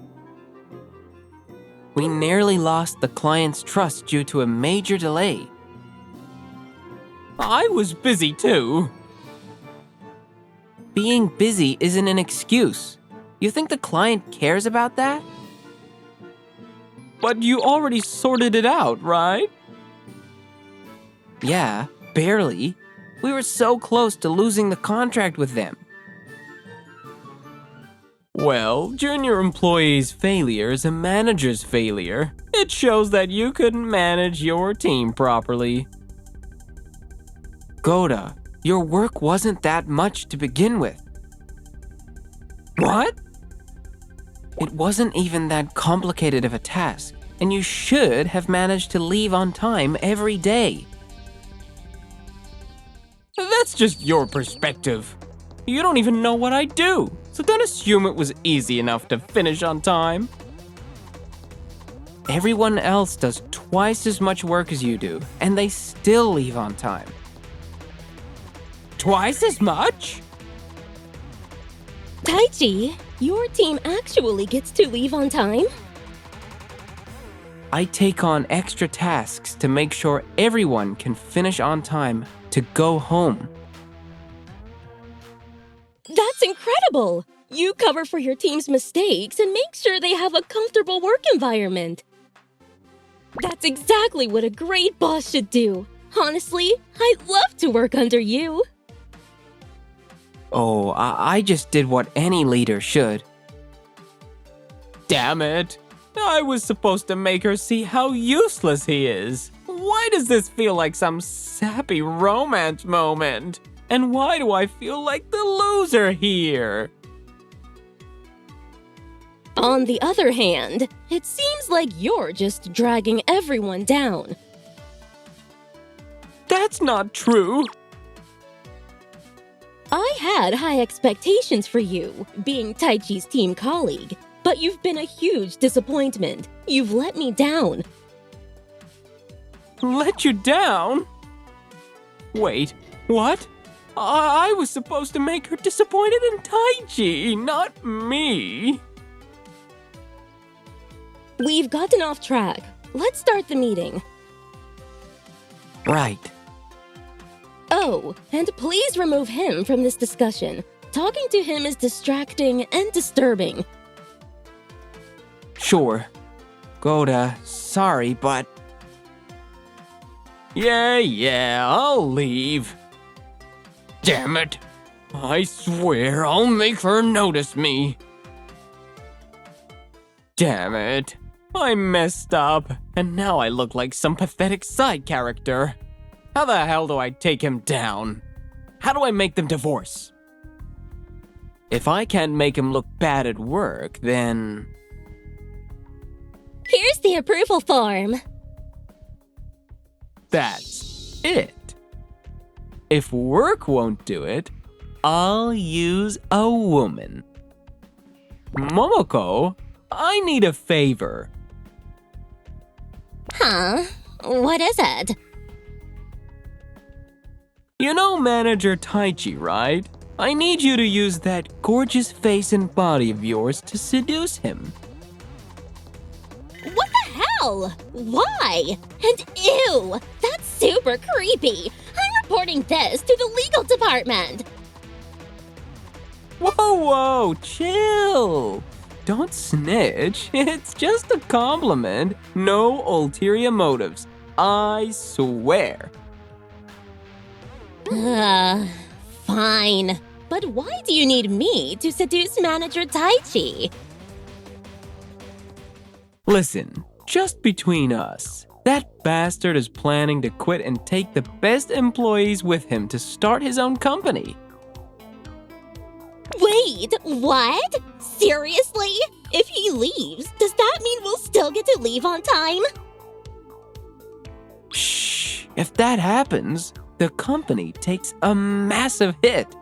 We nearly lost the client's trust due to a major delay. I was busy too. Being busy isn't an excuse. You think the client cares about that? But you already sorted it out, right? Yeah, barely. We were so close to losing the contract with them. Well, junior employee's failure is a manager's failure. It shows that you couldn't manage your team properly. Goda, your work wasn't that much to begin with. What? It wasn't even that complicated of a task, and you should have managed to leave on time every day. That's just your perspective. You don't even know what I do, so don't assume it was easy enough to finish on time. Everyone else does twice as much work as you do, and they still leave on time. Twice as much? Taichi, your team actually gets to leave on time? I take on extra tasks to make sure everyone can finish on time to go home. That's incredible! You cover for your team's mistakes and make sure they have a comfortable work environment. That's exactly what a great boss should do. Honestly, I'd love to work under you. Oh, I just did what any leader should. Damn it! I was supposed to make her see how useless he is. Why does this feel like some sappy romance moment? And why do I feel like the loser here? On the other hand, it seems like you're just dragging everyone down. That's not true. I had high expectations for you, being Taichi's team colleague, but you've been a huge disappointment. You've let me down. Let you down? Wait, what? I was supposed to make her disappointed in Taichi, not me. We've gotten off track. Let's start the meeting. Right. Oh, and please remove him from this discussion. Talking to him is distracting and disturbing. Sure. Goda, sorry, but... Yeah, I'll leave. Damn it. I swear I'll make her notice me. Damn it. I messed up, and now I look like some pathetic side character. How the hell do I take him down? How do I make them divorce? If I can't make him look bad at work, then... Here's the approval form. That's it. If work won't do it, I'll use a woman. Momoko, I need a favor. Huh? What is it? You know Manager Taichi, right? I need you to use that gorgeous face and body of yours to seduce him. What the hell? Why? And ew! That's super creepy! I'm reporting this to the legal department! Whoa, chill! Don't snitch. It's just a compliment. No ulterior motives. I swear. Fine. But why do you need me to seduce Manager Taichi? Listen, just between us, that bastard is planning to quit and take the best employees with him to start his own company. Wait, what? Seriously? If he leaves, does that mean we'll still get to leave on time? Shh, if that happens, the company takes a massive hit.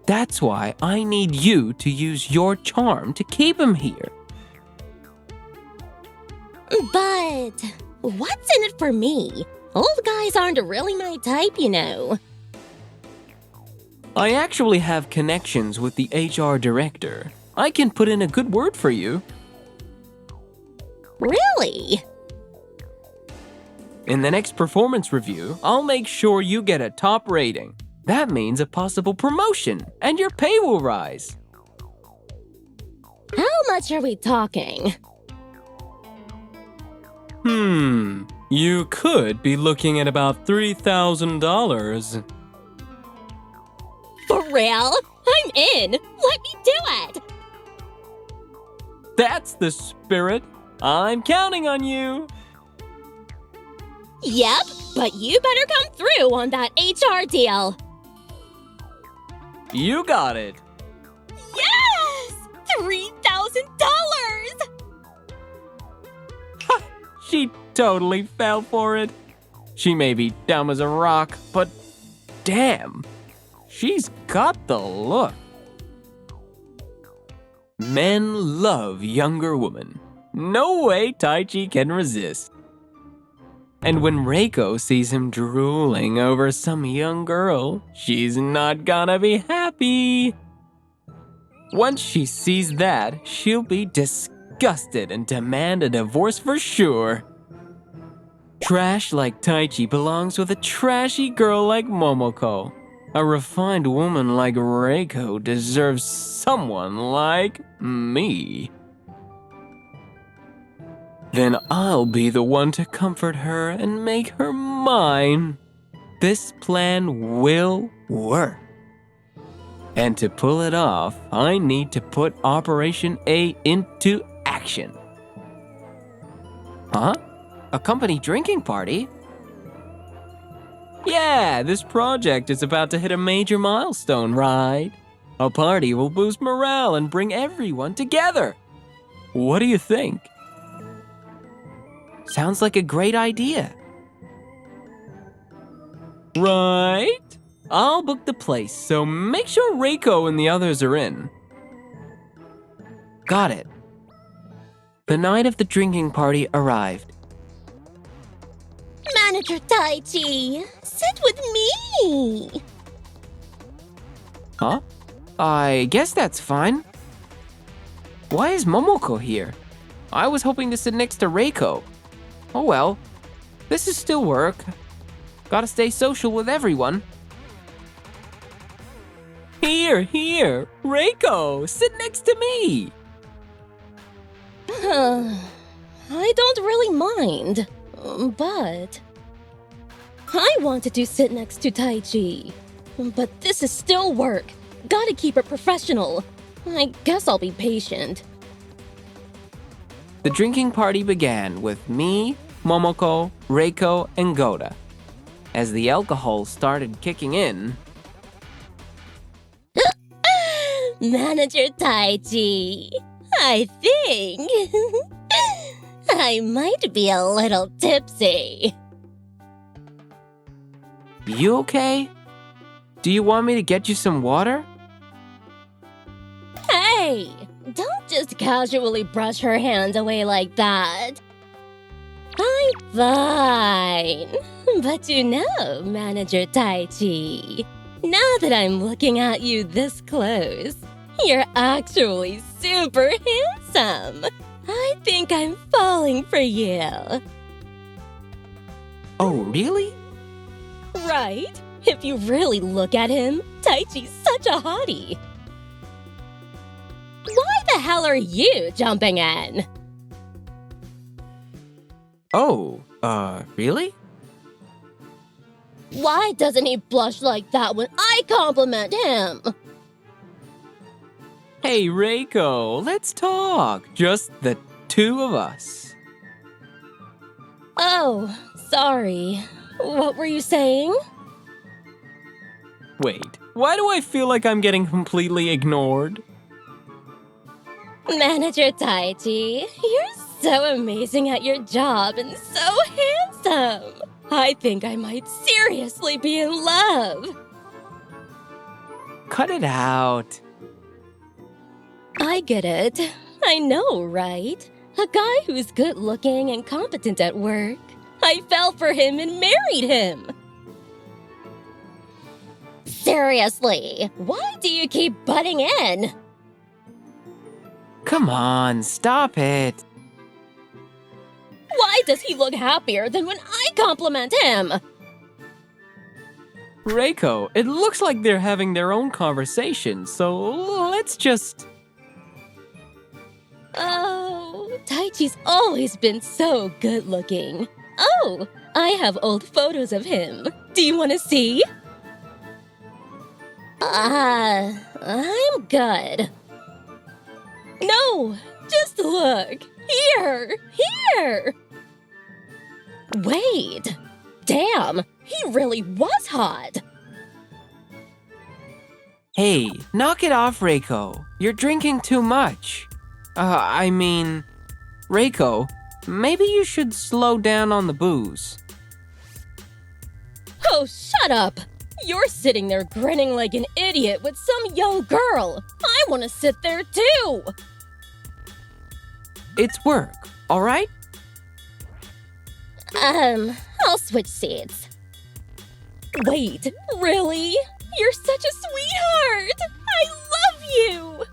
That's why I need you to use your charm to keep him here. But what's in it for me? Old guys aren't really my type, you know. I actually have connections with the HR director. I can put in a good word for you. Really? In the next performance review, I'll make sure you get a top rating. That means a possible promotion, and your pay will rise. How much are we talking? You could be looking at about $3,000. For real? I'm in! Let me do it! That's the spirit. I'm counting on you. Yep, but you better come through on that HR deal. You got it. Yes! $3,000! She totally fell for it. She may be dumb as a rock, but damn, she's got the look. Men love younger women. No way Taichi can resist. And when Reiko sees him drooling over some young girl, she's not gonna be happy. Once she sees that, she'll be disgusted and demand a divorce for sure. Trash like Taichi belongs with a trashy girl like Momoko. A refined woman like Reiko deserves someone like me. Then I'll be the one to comfort her and make her mine. This plan will work. And to pull it off, I need to put Operation A into action. Huh? A company drinking party? Yeah, this project is about to hit a major milestone, right? A party will boost morale and bring everyone together. What do you think? Sounds like a great idea. Right? I'll book the place, so make sure Reiko and the others are in. Got it. The night of the drinking party arrived. Manager Taichi, sit with me. Huh? I guess that's fine. Why is Momoko here? I was hoping to sit next to Reiko. Oh well, this is still work. Gotta stay social with everyone. Here, Reiko, sit next to me. I don't really mind, but I wanted to sit next to Taichi. But this is still work. Gotta keep it professional. I guess I'll be patient. The drinking party began with me, Momoko, Reiko, and Goda. As the alcohol started kicking in, Manager Taichi, I think I might be a little tipsy. you okay? Do you want me to get you some water? Hey, don't just casually brush her hand away like that. I'm fine. But you know, Manager Taichi, now that I'm looking at you this close, you're actually super handsome. I think I'm falling for you. Oh, really? Right? If you really look at him, Taichi's such a hottie. Why the hell are you jumping in? Oh, really? Why doesn't he blush like that when I compliment him? Hey, Reiko, let's talk. Just the two of us. Oh, sorry. What were you saying? Wait, why do I feel like I'm getting completely ignored? Manager Taichi, you're so amazing at your job and so handsome. I think I might seriously be in love. Cut it out. I get it. I know, right? A guy who's good looking and competent at work. I fell for him and married him. Seriously, why do you keep butting in? Come on, stop it. Why does he look happier than when I compliment him? Reiko, it looks like they're having their own conversation, so let's just... Oh, Taichi's always been so good looking. Oh, I have old photos of him. Do you want to see? I'm good. No, just look. Here. Wait. Damn, he really was hot. Hey, knock it off, Reiko. You're drinking too much. Reiko, maybe you should slow down on the booze. Oh, shut up. You're sitting there grinning like an idiot with some young girl. I want to sit there too. It's work, all right? I'll switch seats. Wait, really? You're such a sweetheart! I love you!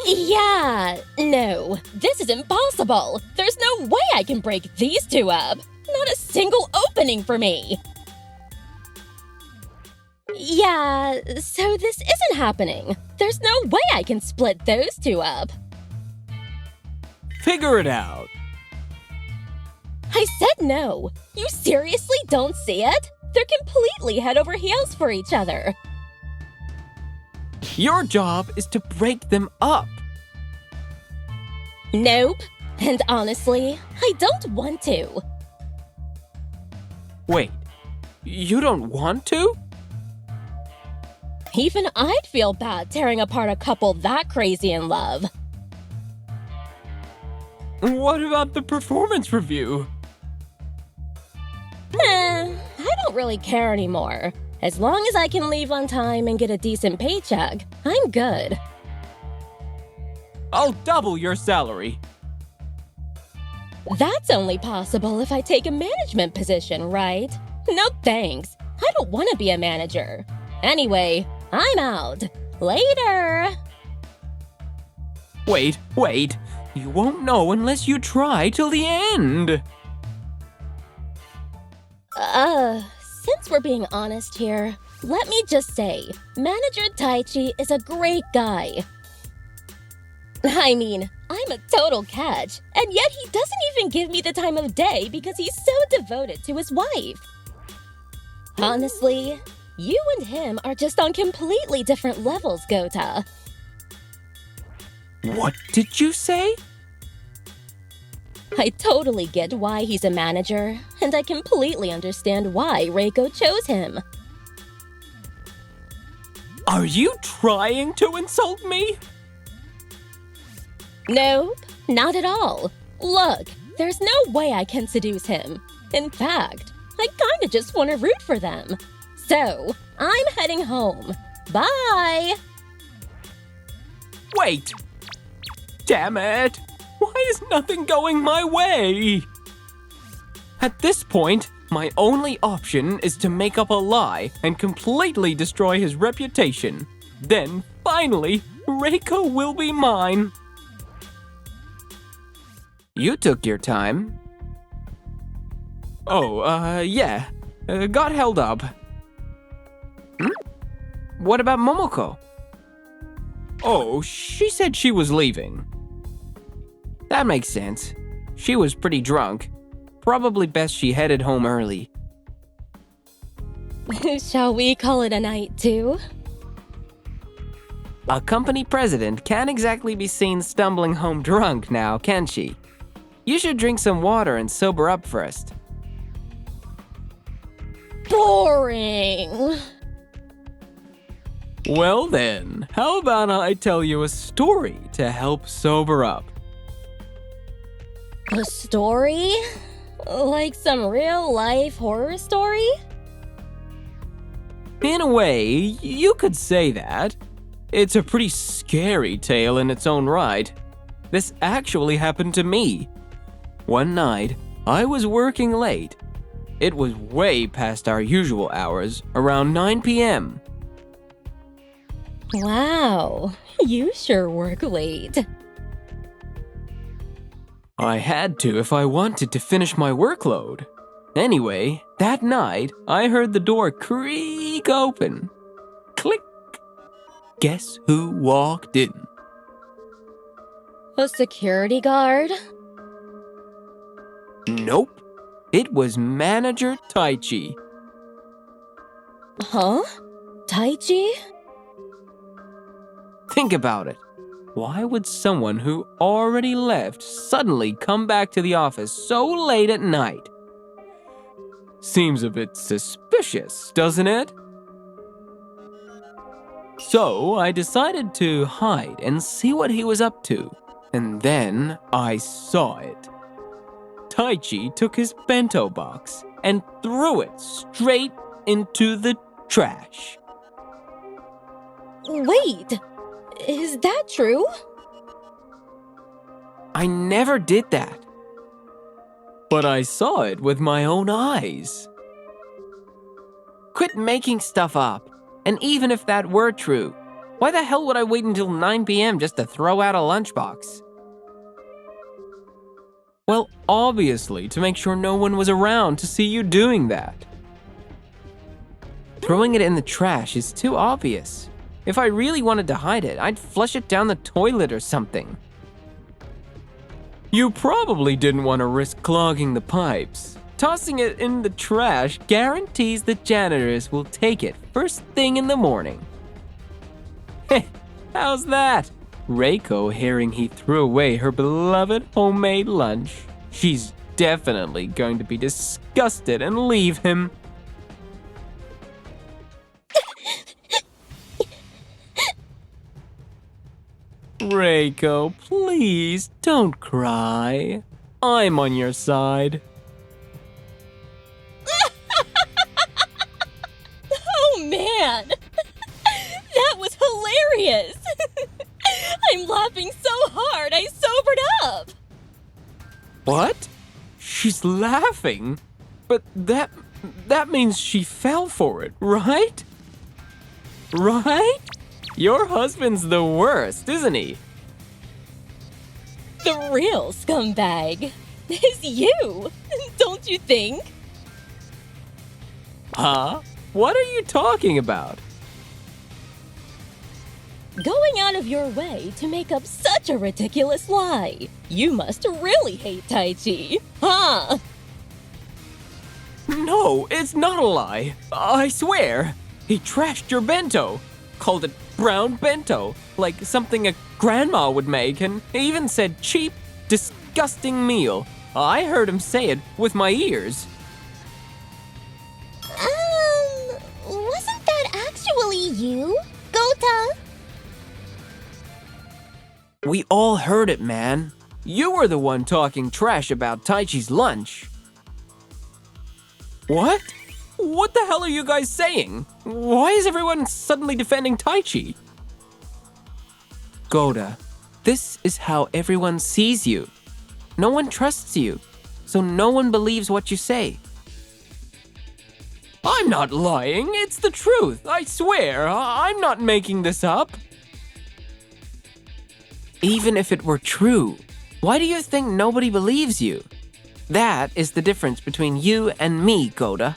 Yeah, no, this is impossible. There's no way I can break these two up. Not a single opening for me. Yeah, so this isn't happening. There's no way I can split those two up. Figure it out. I said no. You seriously don't see it? They're completely head over heels for each other. Your job is to break them up. Nope. And honestly, I don't want to. Wait, you don't want to? Even I'd feel bad tearing apart a couple that crazy in love. What about the performance review? I don't really care anymore. As long as I can leave on time and get a decent paycheck, I'm good. I'll double your salary. That's only possible if I take a management position, right? No thanks. I don't want to be a manager. Anyway, I'm out. Later! Wait. You won't know unless you try till the end. Since we're being honest here, let me just say, Manager Taichi is a great guy. I mean, I'm a total catch, and yet he doesn't even give me the time of day because he's so devoted to his wife. Honestly, you and him are just on completely different levels, Gota. What did you say? I totally get why he's a manager, and I completely understand why Reiko chose him. Are you trying to insult me? Nope, not at all. Look, there's no way I can seduce him. In fact, I kinda just want to root for them. So, I'm heading home. Bye! Wait! Damn it! Why is nothing going my way? At this point, my only option is to make up a lie and completely destroy his reputation. Then, finally, Reiko will be mine. You took your time. Oh, yeah. Got held up. What about Momoko? Oh, she said she was leaving. That makes sense. She was pretty drunk. Probably best she headed home early. Shall we call it a night, too? A company president can't exactly be seen stumbling home drunk now, can she? You should drink some water and sober up first. Boring! Well then, how about I tell you a story to help sober up? A story? Like some real-life horror story? In a way, you could say that. It's a pretty scary tale in its own right. This actually happened to me. One night, I was working late. It was way past our usual hours, around 9 p.m. Wow, you sure work late. I had to if I wanted to finish my workload. Anyway, that night, I heard the door creak open. Click. Guess who walked in? A security guard? Nope. It was Manager Taichi. Huh? Taichi? Think about it. Why would someone who already left suddenly come back to the office so late at night? Seems a bit suspicious, doesn't it? So I decided to hide and see what he was up to. And then I saw it. Taichi took his bento box and threw it straight into the trash. Wait, is that true? I never did that. But I saw it with my own eyes. Quit making stuff up. And even if that were true, why the hell would I wait until 9 p.m. just to throw out a lunchbox? Well, obviously, to make sure no one was around to see you doing that. Throwing it in the trash is too obvious. If I really wanted to hide it, I'd flush it down the toilet or something. You probably didn't want to risk clogging the pipes. Tossing it in the trash guarantees the janitors will take it first thing in the morning. Heh, how's that? Reiko hearing he threw away her beloved homemade lunch. She's definitely going to be disgusted and leave him. Reiko, please don't cry. I'm on your side. Oh man! That was hilarious! I'm laughing so hard I sobered up! What? She's laughing? But that means she fell for it, right? Right? Your husband's the worst, isn't he? The real scumbag is you, don't you think? Huh? What are you talking about? Going out of your way to make up such a ridiculous lie. You must really hate Taichi, huh? No, it's not a lie. I swear. He trashed your bento. Called it brown bento, like something a grandma would make, and even said cheap, disgusting meal. I heard him say it with my ears. Wasn't that actually you, Gota? We all heard it, man. You were the one talking trash about Taichi's lunch. What? What the hell are you guys saying? Why is everyone suddenly defending Taichi? Gota, this is how everyone sees you. No one trusts you, so no one believes what you say. I'm not lying, it's the truth, I swear. I'm not making this up. Even if it were true, why do you think nobody believes you? That is the difference between you and me, Gota.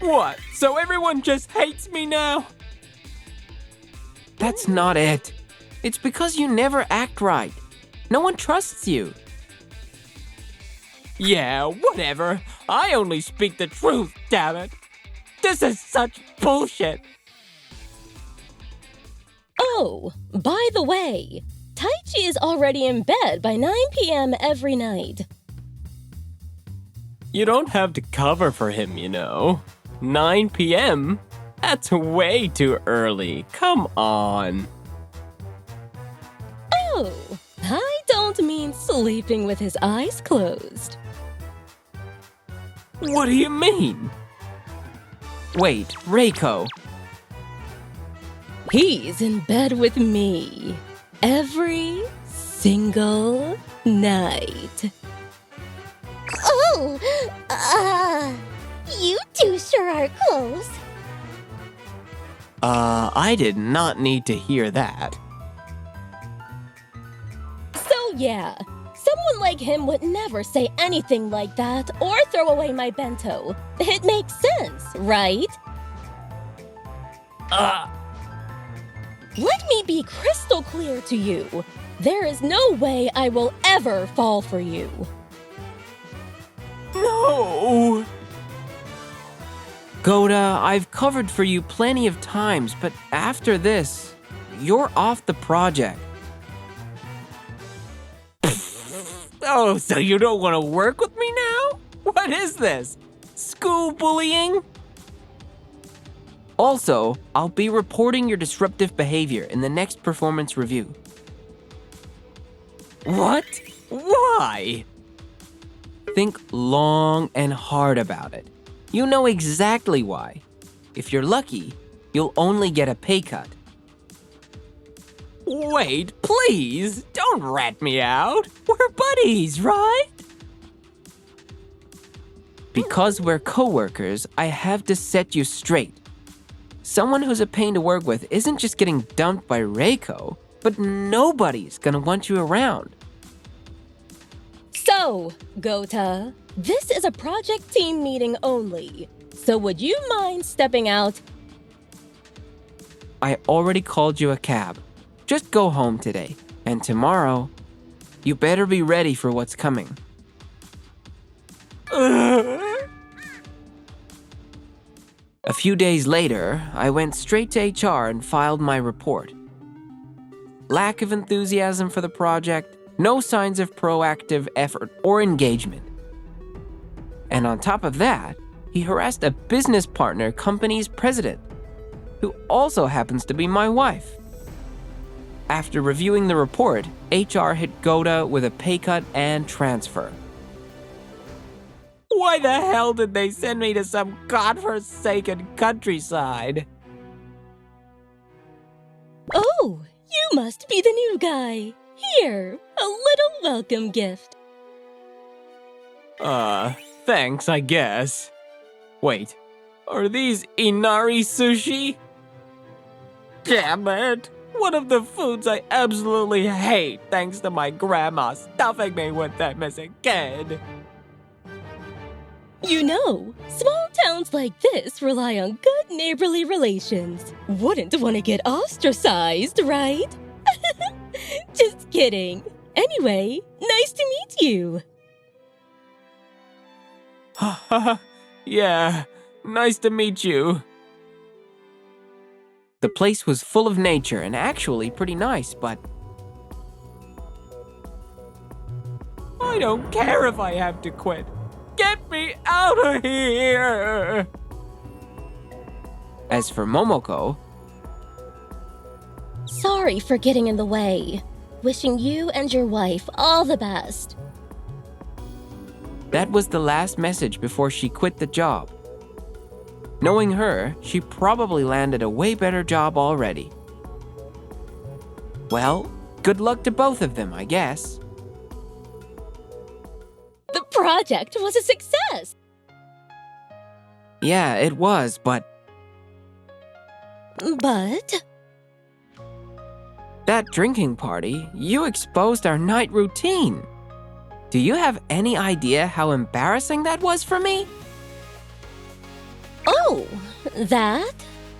What? So everyone just hates me now? That's not it. It's because you never act right. No one trusts you. Yeah, whatever. I only speak the truth, damn it. This is such bullshit. Oh, by the way, Taichi is already in bed by 9 p.m. every night. You don't have to cover for him, you know. 9 p.m.? That's way too early. Come on. Oh, I don't mean sleeping with his eyes closed. What do you mean? Wait, Reiko. He's in bed with me every single night. Oh, you two sure are close. I did not need to hear that. So yeah, someone like him would never say anything like that or throw away my bento. It makes sense, right? Let me be crystal clear to you. There is no way I will ever fall for you. No! Gota, I've covered for you plenty of times, but after this, you're off the project. Oh, so you don't want to work with me now? What is this? School bullying? Also, I'll be reporting your disruptive behavior in the next performance review. What? Why? Think long and hard about it. You know exactly why. If you're lucky, you'll only get a pay cut. Wait, please, don't rat me out. We're buddies, right? Because we're coworkers, I have to set you straight. Someone who's a pain to work with isn't just getting dumped by Reiko, but nobody's gonna want you around. So, Gota, this is a project team meeting only. So would you mind stepping out? I already called you a cab. Just go home today, and tomorrow, you better be ready for what's coming. A few days later, I went straight to HR and filed my report. Lack of enthusiasm for the project, No signs of proactive effort or engagement. And on top of that, he harassed a business partner company's president, who also happens to be my wife. After reviewing the report, HR hit Goda with a pay cut and transfer. Why the hell did they send me to some godforsaken countryside? Oh, you must be the new guy. Here, a little welcome gift. Thanks, I guess. Wait, are these inari sushi? Damn it! One of the foods I absolutely hate thanks to my grandma stuffing me with them as a kid. You know, small towns like this rely on good neighborly relations. Wouldn't want to get ostracized, right? Just kidding. Anyway, nice to meet you. Yeah, nice to meet you. The place was full of nature and actually pretty nice, but I don't care if I have to quit. Get me out of here! As for Momoko, Sorry for getting in the way. Wishing you and your wife all the best. that was the last message before she quit the job. Knowing her, she probably landed a way better job already. Well, good luck to both of them, I guess. The project was a success. Yeah, it was, but But that drinking party, you exposed our night routine. Do you have any idea how embarrassing that was for me? oh, that?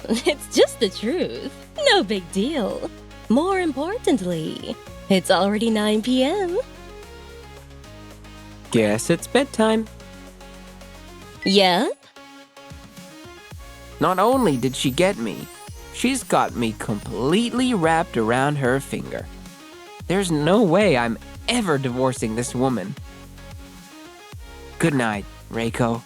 It's just the truth. No big deal. More importantly, it's already 9 p.m. Guess it's bedtime. Yep. Not only did she get me, she's got me completely wrapped around her finger. There's no way I'm ever divorcing this woman. Good night, Reiko.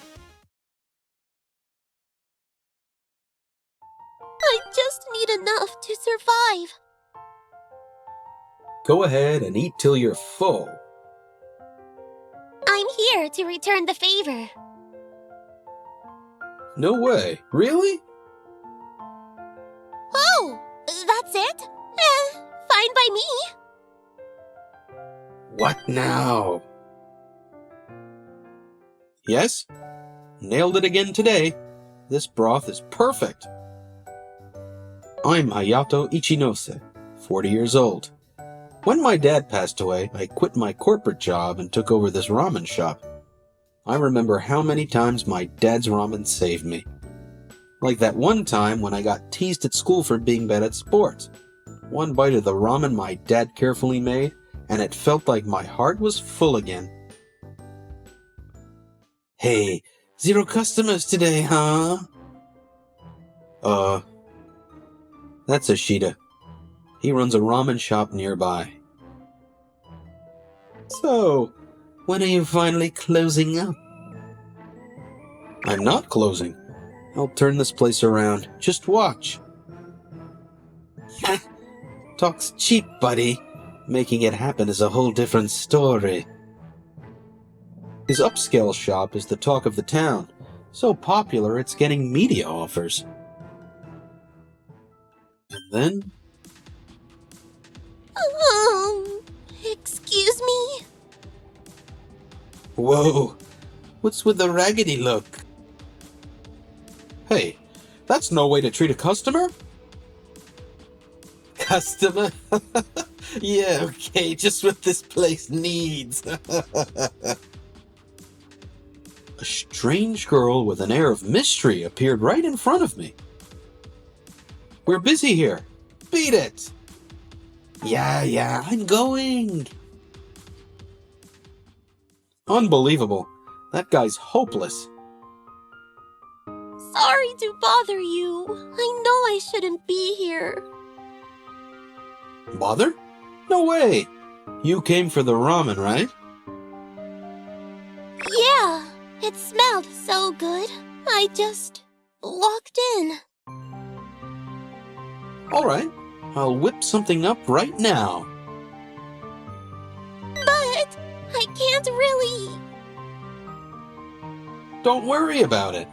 I just need enough to survive. Go ahead and eat till you're full. I'm here to return the favor. No way. Really? Oh, that's it? Fine by me. What now? Yes? Nailed it again today. This broth is perfect. I'm Hayato Ichinose, 40 years old. When my dad passed away, I quit my corporate job and took over this ramen shop. I remember how many times my dad's ramen saved me. Like that one time when I got teased at school for being bad at sports. One bite of the ramen my dad carefully made, and it felt like my heart was full again. Hey, 0 customers today, huh? That's Ashita. He runs a ramen shop nearby. So, when are you finally closing up? I'm not closing. I'll turn this place around. Just watch. Talk's cheap, buddy. Making it happen is a whole different story. His upscale shop is the talk of the town. So popular, it's getting media offers. And then... Excuse me? Whoa! What's with the raggedy look? Hey, that's no way to treat a customer. Customer? Yeah, okay, just what this place needs. A strange girl with an air of mystery appeared right in front of me. We're busy here. Beat it! Yeah, I'm going. Unbelievable. That guy's hopeless. Sorry to bother you. I know I shouldn't be here. Bother? No way. You came for the ramen, right? Yeah, it smelled so good. I just walked in. Alright, I'll whip something up right now. But I can't really. Don't worry about it.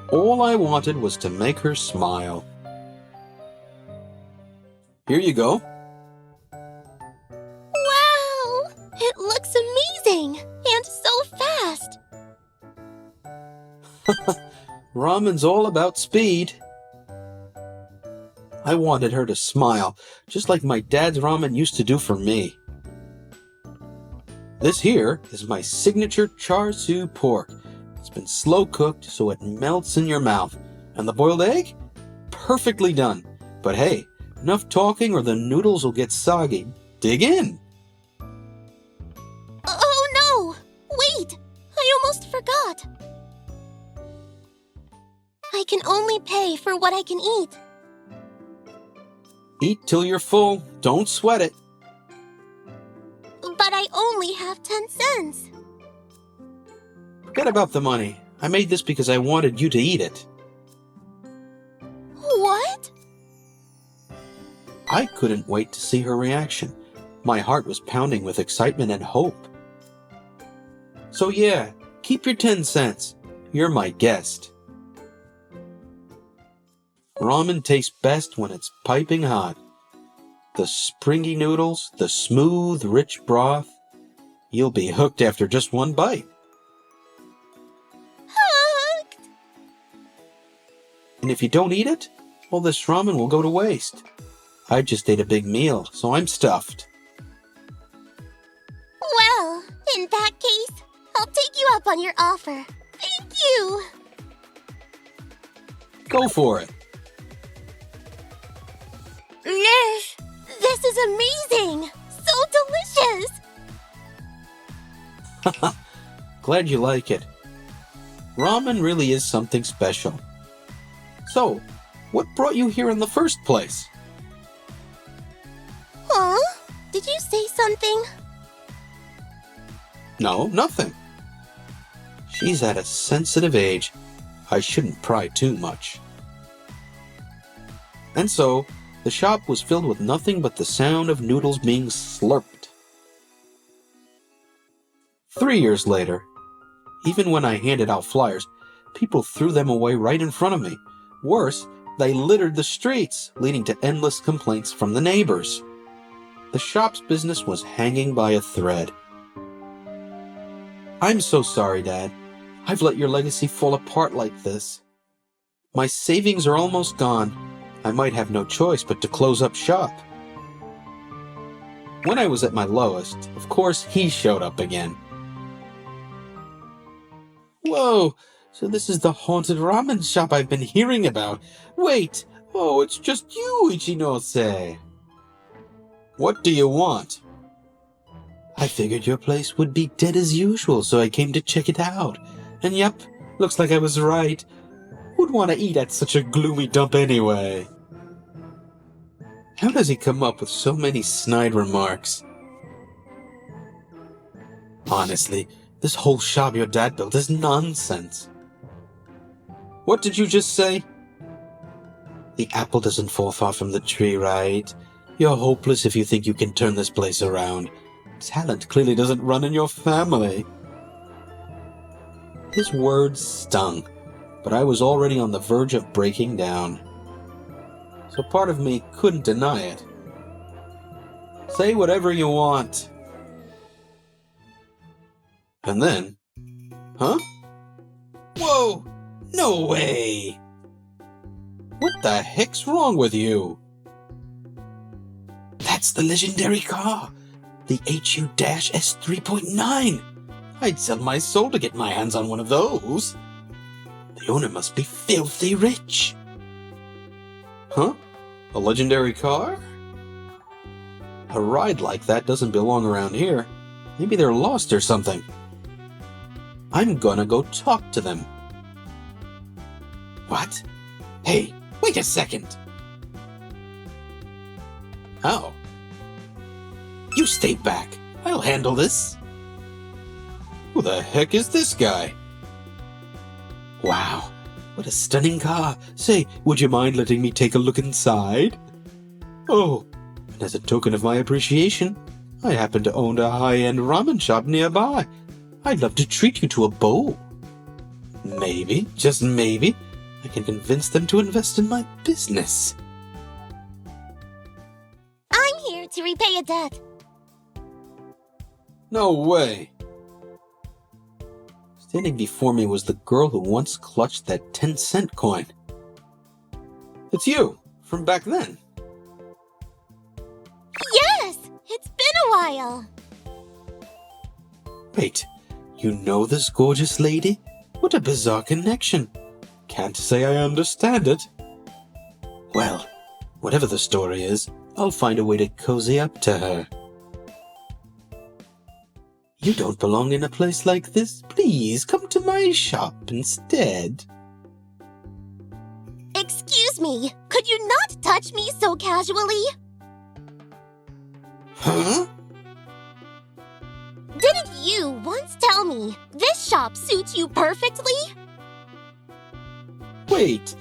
All I wanted was to make her smile. Here you go. Wow! It looks amazing! And so fast! Ramen's all about speed. I wanted her to smile, just like my dad's ramen used to do for me. This here is my signature char siu pork. It's been slow cooked so it melts in your mouth. And the boiled egg? Perfectly done. But hey, enough talking or the noodles will get soggy. Dig in! Oh no! Wait! I almost forgot! I can only pay for what I can eat. Eat till you're full. Don't sweat it. But I only have 10 cents. Forget about the money. I made this because I wanted you to eat it. What? I couldn't wait to see her reaction. My heart was pounding with excitement and hope. So yeah, keep your 10 cents. You're my guest. Ramen tastes best when it's piping hot. The springy noodles, the smooth, rich broth. You'll be hooked after just one bite. Hooked! And if you don't eat it, well, this ramen will go to waste. I just ate a big meal, so I'm stuffed. Well, in that case, I'll take you up on your offer. Thank you! Go for it. This is amazing! So delicious! Glad you like it. Ramen really is something special. So, what brought you here in the first place? Huh? Did you say something? No, nothing. She's at a sensitive age. I shouldn't pry too much. And so, the shop was filled with nothing but the sound of noodles being slurped. 3 years later, even when I handed out flyers, people threw them away right in front of me. Worse, they littered the streets, leading to endless complaints from the neighbors. The shop's business was hanging by a thread. I'm so sorry, Dad. I've let your legacy fall apart like this. My savings are almost gone. I might have no choice but to close up shop. When I was at my lowest, of course, he showed up again. Whoa, so this is the haunted ramen shop I've been hearing about. Wait, oh, it's just you, Ichinose. What do you want? I figured your place would be dead as usual, so I came to check it out. And yep, looks like I was right. Who'd want to eat at such a gloomy dump anyway? How does he come up with so many snide remarks? Honestly, this whole shop your dad built is nonsense. What did you just say? The apple doesn't fall far from the tree, right? You're hopeless if you think you can turn this place around. Talent clearly doesn't run in your family. His words stung, but I was already on the verge of breaking down. So part of me couldn't deny it. Say whatever you want. And then... Huh? Whoa! No way! What the heck's wrong with you? That's the legendary car! The HU-S 3.9! I'd sell my soul to get my hands on one of those! The owner must be filthy rich! Huh? A legendary car? A ride like that doesn't belong around here. Maybe they're lost or something. I'm gonna go talk to them. What? Hey, wait a second! Oh. You stay back. I'll handle this. Who the heck is this guy? Wow, what a stunning car. Say, would you mind letting me take a look inside? Oh, and as a token of my appreciation, I happen to own a high-end ramen shop nearby. I'd love to treat you to a bowl. Maybe, just maybe, I can convince them to invest in my business. I'm here to repay a debt. No way. Standing before me was the girl who once clutched that 10-cent coin. It's you, from back then. Yes! It's been a while. Wait, you know this gorgeous lady? What a bizarre connection. Can't say I understand it. Well, whatever the story is, I'll find a way to cozy up to her. You don't belong in a place like this. Please come to my shop instead. Excuse me, could you not touch me so casually? Huh? Didn't you once tell me this shop suits you perfectly? Wait,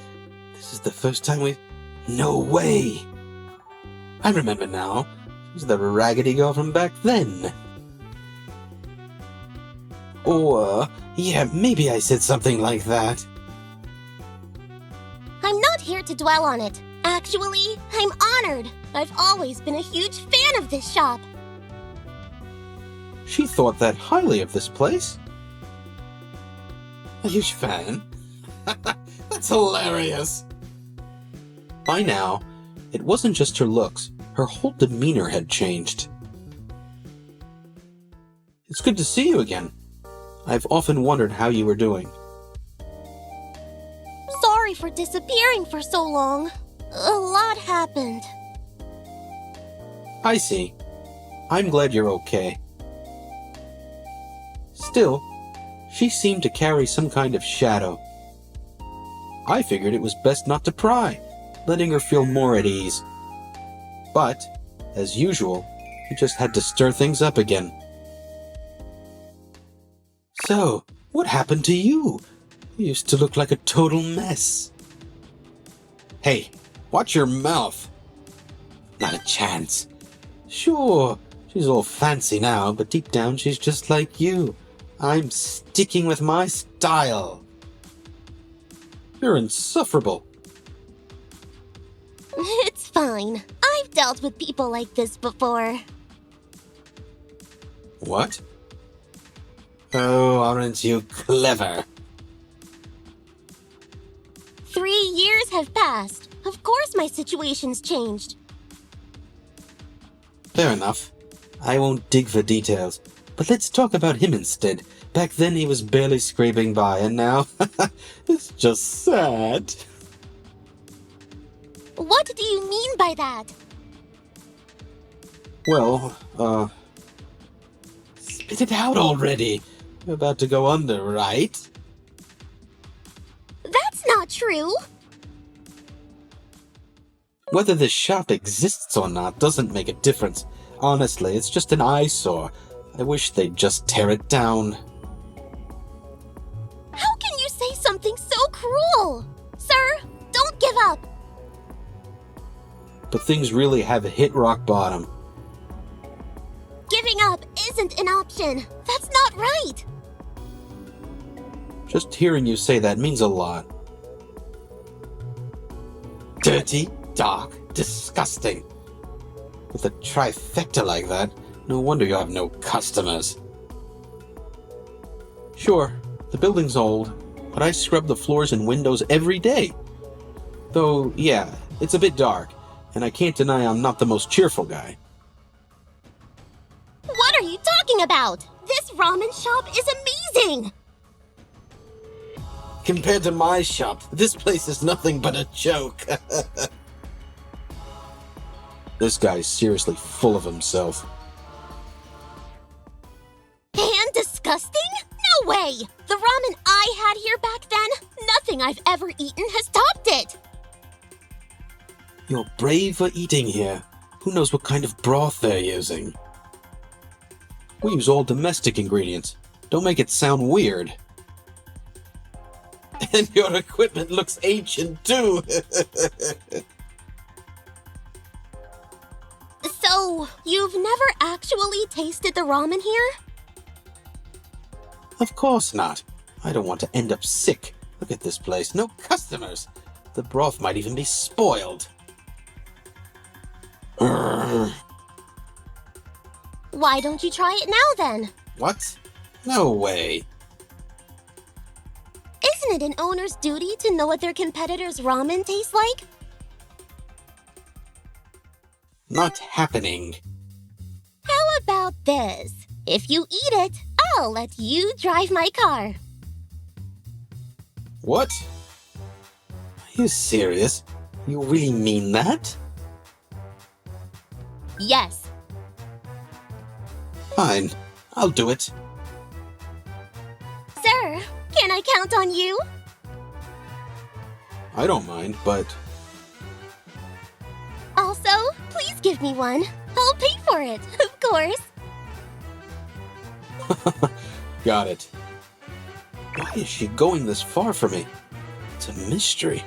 this is the first time we've... No way! I remember now. She's the raggedy girl from back then. Or, yeah, maybe I said something like that. I'm not here to dwell on it. Actually, I'm honored. I've always been a huge fan of this shop. She thought that highly of this place. A huge fan? That's hilarious. By now, it wasn't just her looks. Her whole demeanor had changed. It's good to see you again. I've often wondered how you were doing. Sorry for disappearing for so long. A lot happened. I see. I'm glad you're okay. Still, she seemed to carry some kind of shadow. I figured it was best not to pry, letting her feel more at ease. But, as usual, you just had to stir things up again. So, what happened to you? You used to look like a total mess. Hey, watch your mouth. Not a chance. Sure, she's all fancy now, but deep down she's just like you. I'm sticking with my style. You're insufferable. It's fine. I've dealt with people like this before. What? Oh, aren't you clever? 3 years have passed. Of course my situation's changed. Fair enough. I won't dig for details. But let's talk about him instead. Back then he was barely scraping by, and now... it's just sad. What do you mean by that? Well, spit it out already. You're about to go under, right? That's not true. Whether this shop exists or not doesn't make a difference. Honestly, it's just an eyesore. I wish they'd just tear it down. How can you say something so cruel? Sir, don't give up. But things really have hit rock bottom. Giving up isn't an option. That's not right. Just hearing you say that means a lot. Dirty, dark, disgusting. With a trifecta like that, no wonder you have no customers. Sure, the building's old, but I scrub the floors and windows every day. Though, yeah, it's a bit dark, and I can't deny I'm not the most cheerful guy. What are you talking about? This ramen shop is amazing. Compared to my shop, this place is nothing but a joke. This guy's seriously full of himself. And disgusting? No way! The ramen I had here back then, nothing I've ever eaten has topped it! You're brave for eating here. Who knows what kind of broth they're using? We use all domestic ingredients. Don't make it sound weird. And your equipment looks ancient too. So, you've never actually tasted the ramen here? Of course not. I don't want to end up sick. Look at this place. No customers. The broth might even be spoiled. Urgh. Why don't you try it now then? What? No way. Isn't it an owner's duty to know what their competitor's ramen tastes like? Not happening. How about this? If you eat it, I'll let you drive my car. What? Are you serious? You really mean that? Yes. Fine. I'll do it. Sir, can I count on you? I don't mind, but... Also, please give me one. I'll pay for it, of course. Got it. Why is she going this far for me? It's a mystery.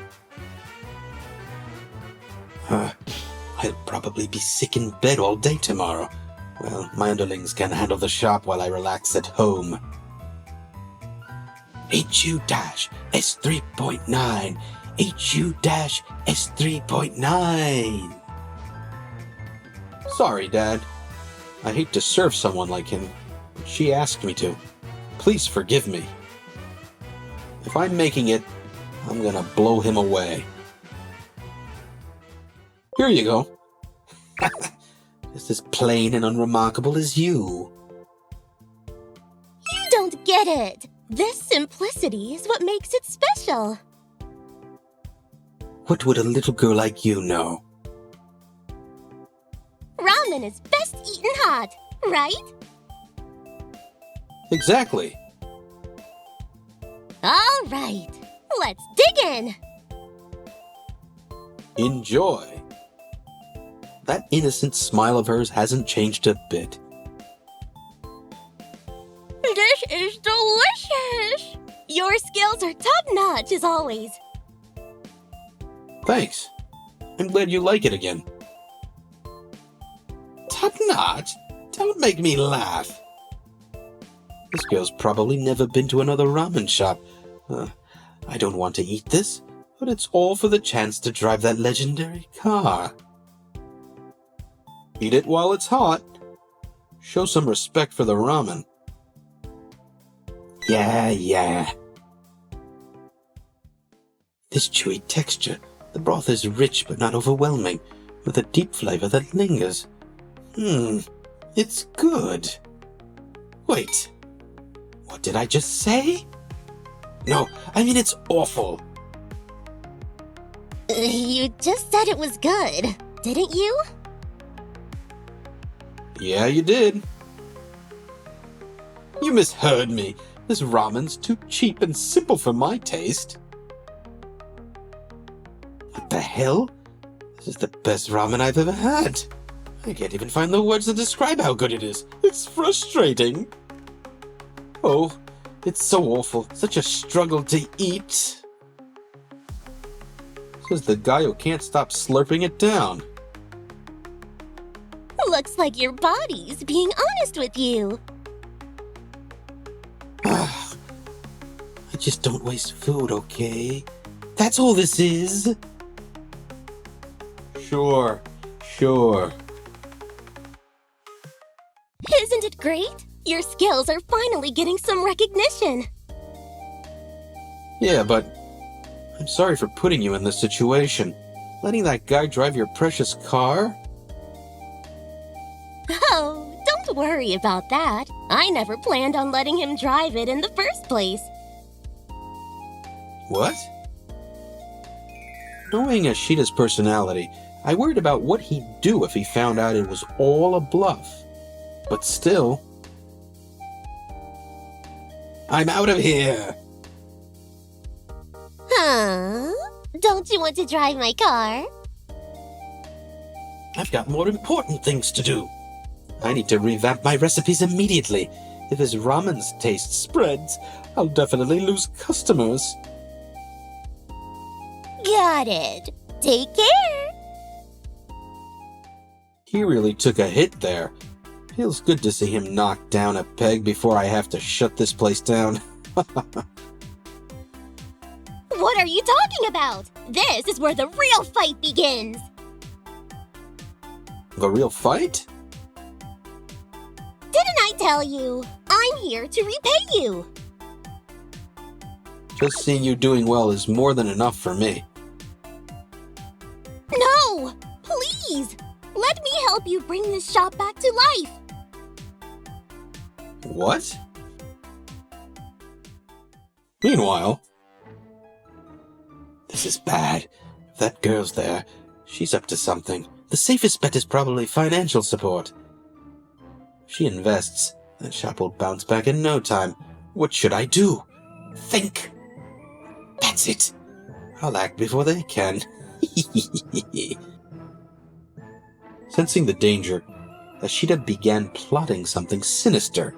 I'll probably be sick in bed all day tomorrow. Well, my underlings can handle the shop while I relax at home. HU-S3.9. HU-S3.9. Sorry, Dad. I hate to serve someone like him, but she asked me to. Please forgive me. If I'm making it, I'm gonna blow him away. Here you go. Just as plain and unremarkable as you. You don't get it. This simplicity is what makes it special. What would a little girl like you know? Ramen is best eaten hot, right? Exactly. All right, let's dig in. Enjoy. That innocent smile of hers hasn't changed a bit. This is delicious. Your skills are top-notch as always. Thanks. I'm glad you like it again. Top-notch? Don't make me laugh. This girl's probably never been to another ramen shop. I don't want to eat this, but it's all for the chance to drive that legendary car. Eat it while it's hot. Show some respect for the ramen. Yeah. This chewy texture. The broth is rich but not overwhelming, with a deep flavor that lingers. It's good. Wait. What did I just say? No, I mean it's awful. You just said it was good, didn't you? Yeah, you did. You misheard me. This ramen's too cheap and simple for my taste. What the hell? This is the best ramen I've ever had. I can't even find the words to describe how good it is. It's frustrating. Oh, it's so awful. Such a struggle to eat. Says the guy who can't stop slurping it down. Looks like your body's being honest with you. I just don't waste food, okay? That's all this is. Sure. Isn't it great? Your skills are finally getting some recognition. Yeah, but I'm sorry for putting you in this situation. Letting that guy drive your precious car? Oh, don't worry about that. I never planned on letting him drive it in the first place. What? Knowing Ashida's personality, I worried about what he'd do if he found out it was all a bluff. But still... I'm out of here! Huh? Don't you want to drive my car? I've got more important things to do. I need to revamp my recipes immediately. If his ramen's taste spreads, I'll definitely lose customers. Got it. Take care. He really took a hit there. Feels good to see him knock down a peg before I have to shut this place down. What are you talking about? This is where the real fight begins. The real fight? Didn't I tell you? I'm here to repay you. Just seeing you doing well is more than enough for me. No! Please! Let me help you bring this shop back to life. What? Meanwhile... This is bad. If that girl's there, she's up to something. The safest bet is probably financial support. If she invests, that shop will bounce back in no time. What should I do? Think! That's it! I'll act before they can. Sensing the danger, Ashita began plotting something sinister.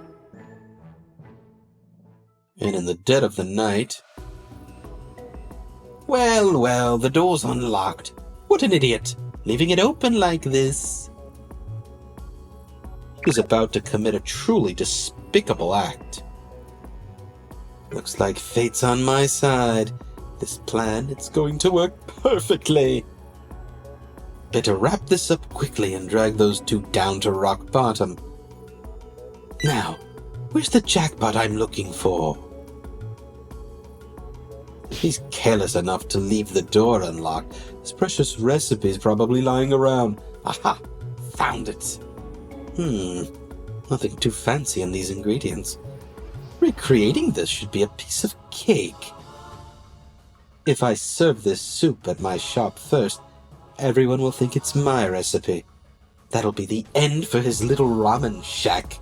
And in the dead of the night... Well, the door's unlocked. What an idiot, leaving it open like this. He's about to commit a truly despicable act. Looks like fate's on my side. This plan, it's going to work perfectly. Better wrap this up quickly and drag those two down to rock bottom. Now, where's the jackpot I'm looking for? If he's careless enough to leave the door unlocked, his precious recipe's probably lying around. Aha! Found it! Nothing too fancy in these ingredients. Recreating this should be a piece of cake. If I serve this soup at my shop first, everyone will think it's my recipe. That'll be the end for his little ramen shack.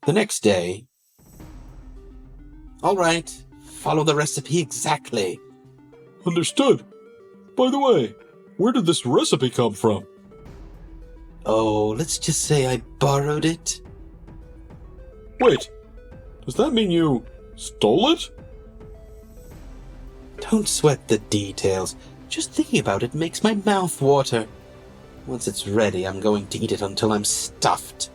The next day... All right, follow the recipe exactly. Understood. By the way, where did this recipe come from? Oh, let's just say I borrowed it. Wait, does that mean you stole it? Don't sweat the details. Just thinking about it makes my mouth water. Once it's ready, I'm going to eat it until I'm stuffed.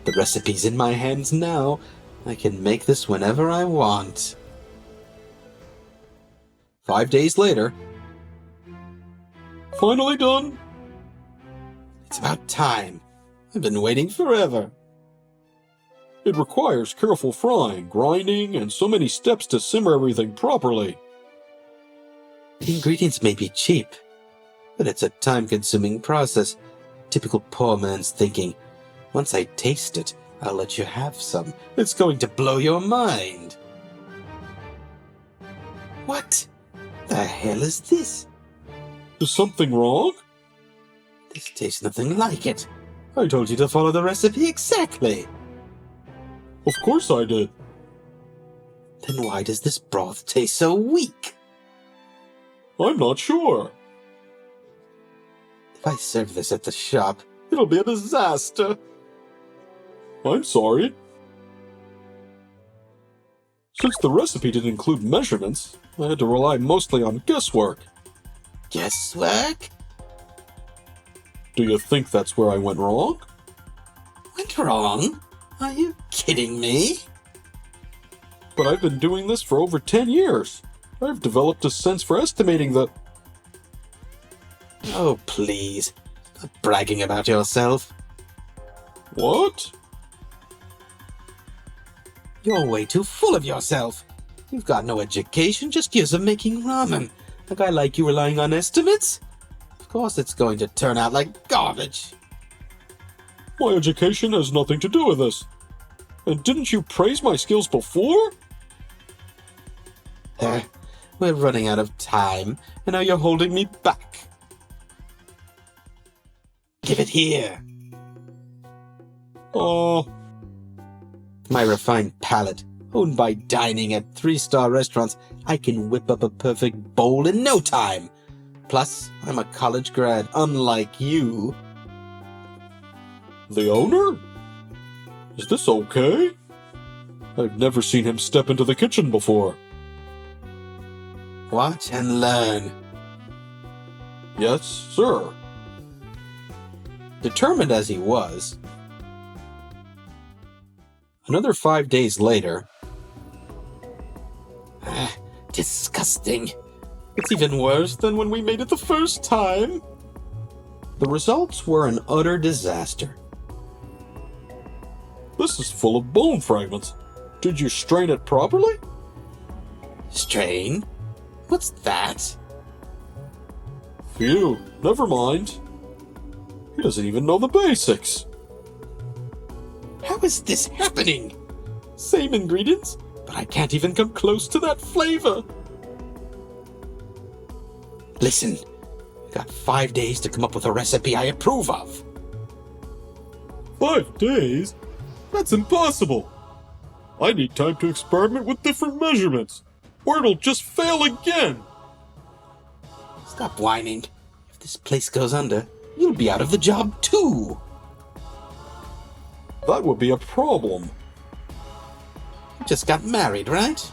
The recipe's in my hands now. I can make this whenever I want. 5 days later. Finally done. It's about time. I've been waiting forever. It requires careful frying, grinding, and so many steps to simmer everything properly. The ingredients may be cheap, but it's a time-consuming process. Typical poor man's thinking. Once I taste it, I'll let you have some. It's going to blow your mind. What the hell is this? Is something wrong? This tastes nothing like it. I told you to follow the recipe exactly. Of course I did. Then why does this broth taste so weak? I'm not sure. If I serve this at the shop, it'll be a disaster. I'm sorry. Since the recipe didn't include measurements, I had to rely mostly on guesswork. Guesswork? Do you think that's where I went wrong? Went wrong? Are you kidding me? But I've been doing this for over 10 years. I've developed a sense for estimating the... Oh, please. Stop bragging about yourself. What? You're way too full of yourself. You've got no education, just years of making ramen. A guy like you relying on estimates? Of course it's going to turn out like garbage. My education has nothing to do with this. And didn't you praise my skills before? We're running out of time, and now you're holding me back. Give it here. My refined palate, owned by dining at 3-star restaurants, I can whip up a perfect bowl in no time. Plus, I'm a college grad, unlike you. The owner? Is this okay? I've never seen him step into the kitchen before. Watch and learn. Yes, sir. Determined as he was, another 5 days later... disgusting. It's even worse than when we made it the first time. The results were an utter disaster. This is full of bone fragments. Did you strain it properly? Strain? What's that? Phew, never mind. He doesn't even know the basics. How is this happening? Same ingredients, but I can't even come close to that flavor. Listen, you got 5 days to come up with a recipe I approve of. 5 days? That's impossible. I need time to experiment with different measurements, or it'll just fail again. Stop whining. If this place goes under, you'll be out of the job too. That would be a problem. You just got married, right?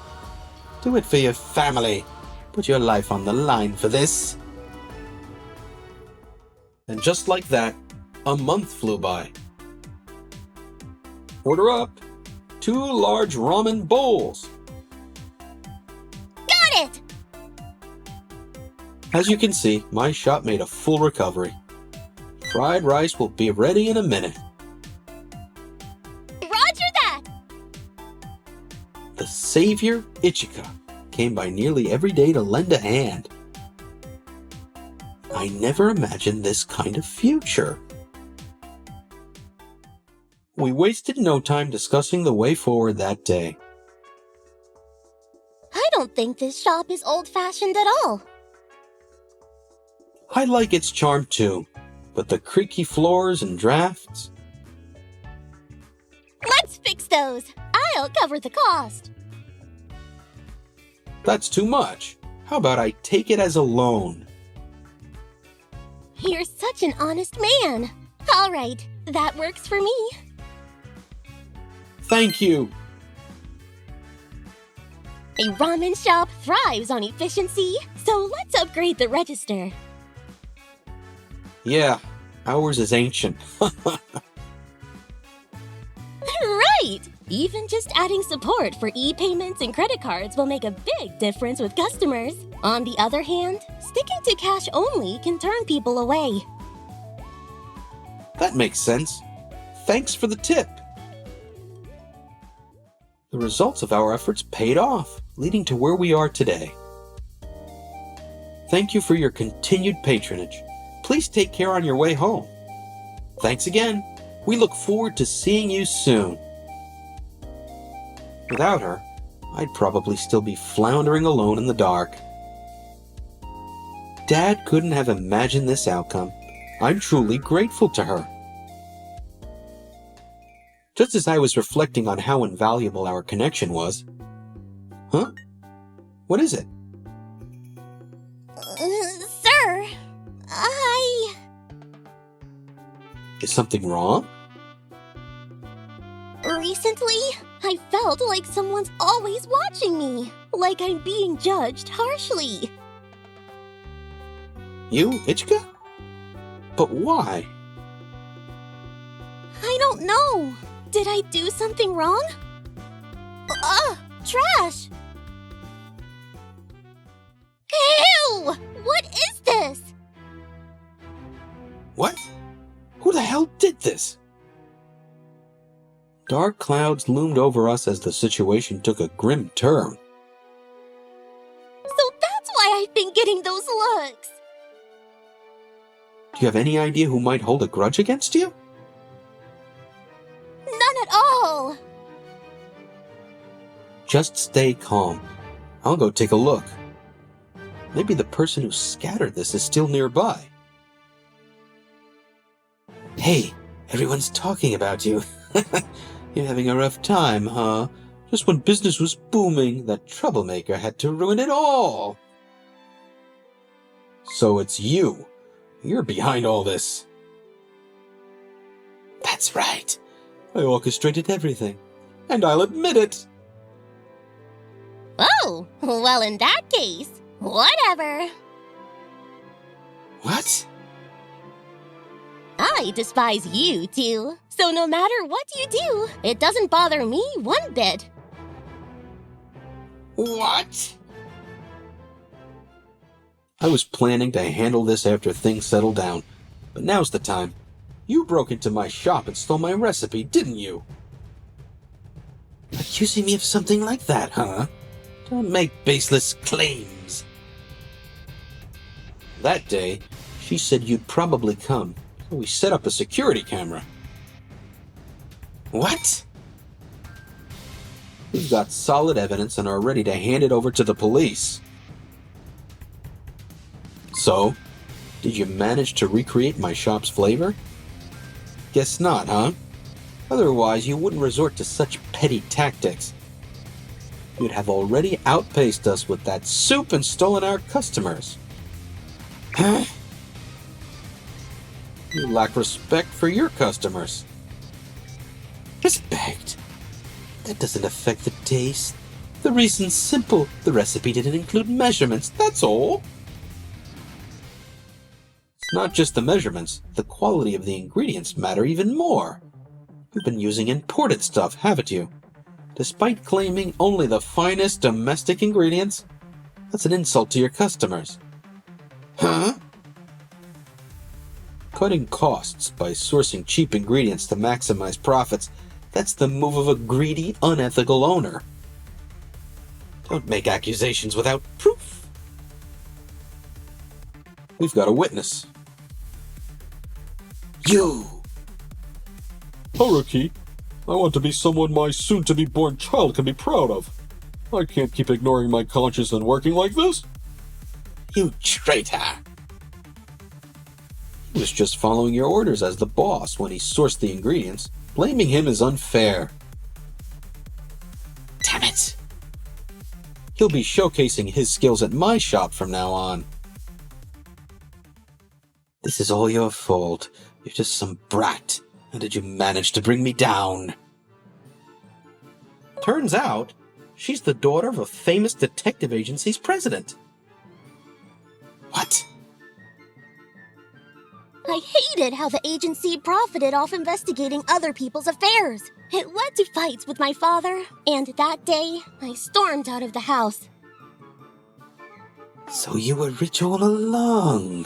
Do it for your family. Put your life on the line for this. And just like that, a month flew by. Order up. 2 large ramen bowls. Got it! As you can see, my shop made a full recovery. Fried rice will be ready in a minute. Roger that! The savior, Ichika, came by nearly every day to lend a hand. I never imagined this kind of future. We wasted no time discussing the way forward that day. I don't think this shop is old-fashioned at all. I like its charm too, but the creaky floors and drafts... Let's fix those. I'll cover the cost. That's too much. How about I take it as a loan? You're such an honest man. All right, that works for me. Thank you. A ramen shop thrives on efficiency, so let's upgrade the register. Yeah, ours is ancient. Right! Even just adding support for e-payments and credit cards will make a big difference with customers. On the other hand, sticking to cash only can turn people away. That makes sense. Thanks for the tip. The results of our efforts paid off, leading to where we are today. Thank you for your continued patronage. Please take care on your way home. Thanks again. We look forward to seeing you soon. Without her, I'd probably still be floundering alone in the dark. Dad couldn't have imagined this outcome. I'm truly grateful to her. Just as I was reflecting on how invaluable our connection was... Huh? What is it? Sir, Is something wrong? Recently, I felt like someone's always watching me. Like I'm being judged harshly. You, Ichika? But why? I don't know. Did I do something wrong? Trash! Ew! What is this? What? Who the hell did this? Dark clouds loomed over us as the situation took a grim turn. So that's why I've been getting those looks. Do you have any idea who might hold a grudge against you? None at all. Just stay calm. I'll go take a look. Maybe the person who scattered this is still nearby. Hey, everyone's talking about you. You're having a rough time, huh? Just when business was booming, that troublemaker had to ruin it all. So it's you. You're behind all this. That's right. I orchestrated everything. And I'll admit it. Oh, well, in that case, whatever. What? I despise you too. So no matter what you do, it doesn't bother me one bit. What? I was planning to handle this after things settle down, but now's the time. You broke into my shop and stole my recipe, didn't you? Accusing me of something like that, huh? Don't make baseless claims. That day, she said you'd probably come, so we set up a security camera. What? We've got solid evidence and are ready to hand it over to the police. So, did you manage to recreate my shop's flavor? Guess not, huh? Otherwise, you wouldn't resort to such petty tactics. You'd have already outpaced us with that soup and stolen our customers. Huh? You lack respect for your customers. Respect? That doesn't affect the taste. The reason's simple. The recipe didn't include measurements, that's all. It's not just the measurements. The quality of the ingredients matter even more. You've been using imported stuff, haven't you? Despite claiming only the finest domestic ingredients, that's an insult to your customers. Huh? Cutting costs by sourcing cheap ingredients to maximize profits, that's the move of a greedy, unethical owner. Don't make accusations without proof. We've got a witness. You! Haruki, I want to be someone my soon-to-be-born child can be proud of. I can't keep ignoring my conscience and working like this. You traitor! He was just following your orders as the boss when he sourced the ingredients. Blaming him is unfair. Damn it! He'll be showcasing his skills at my shop from now on. This is all your fault. You're just some brat. How did you manage to bring me down? Turns out, she's the daughter of a famous detective agency's president. What? I hated how the agency profited off investigating other people's affairs. It led to fights with my father, and that day, I stormed out of the house. So you were rich all along.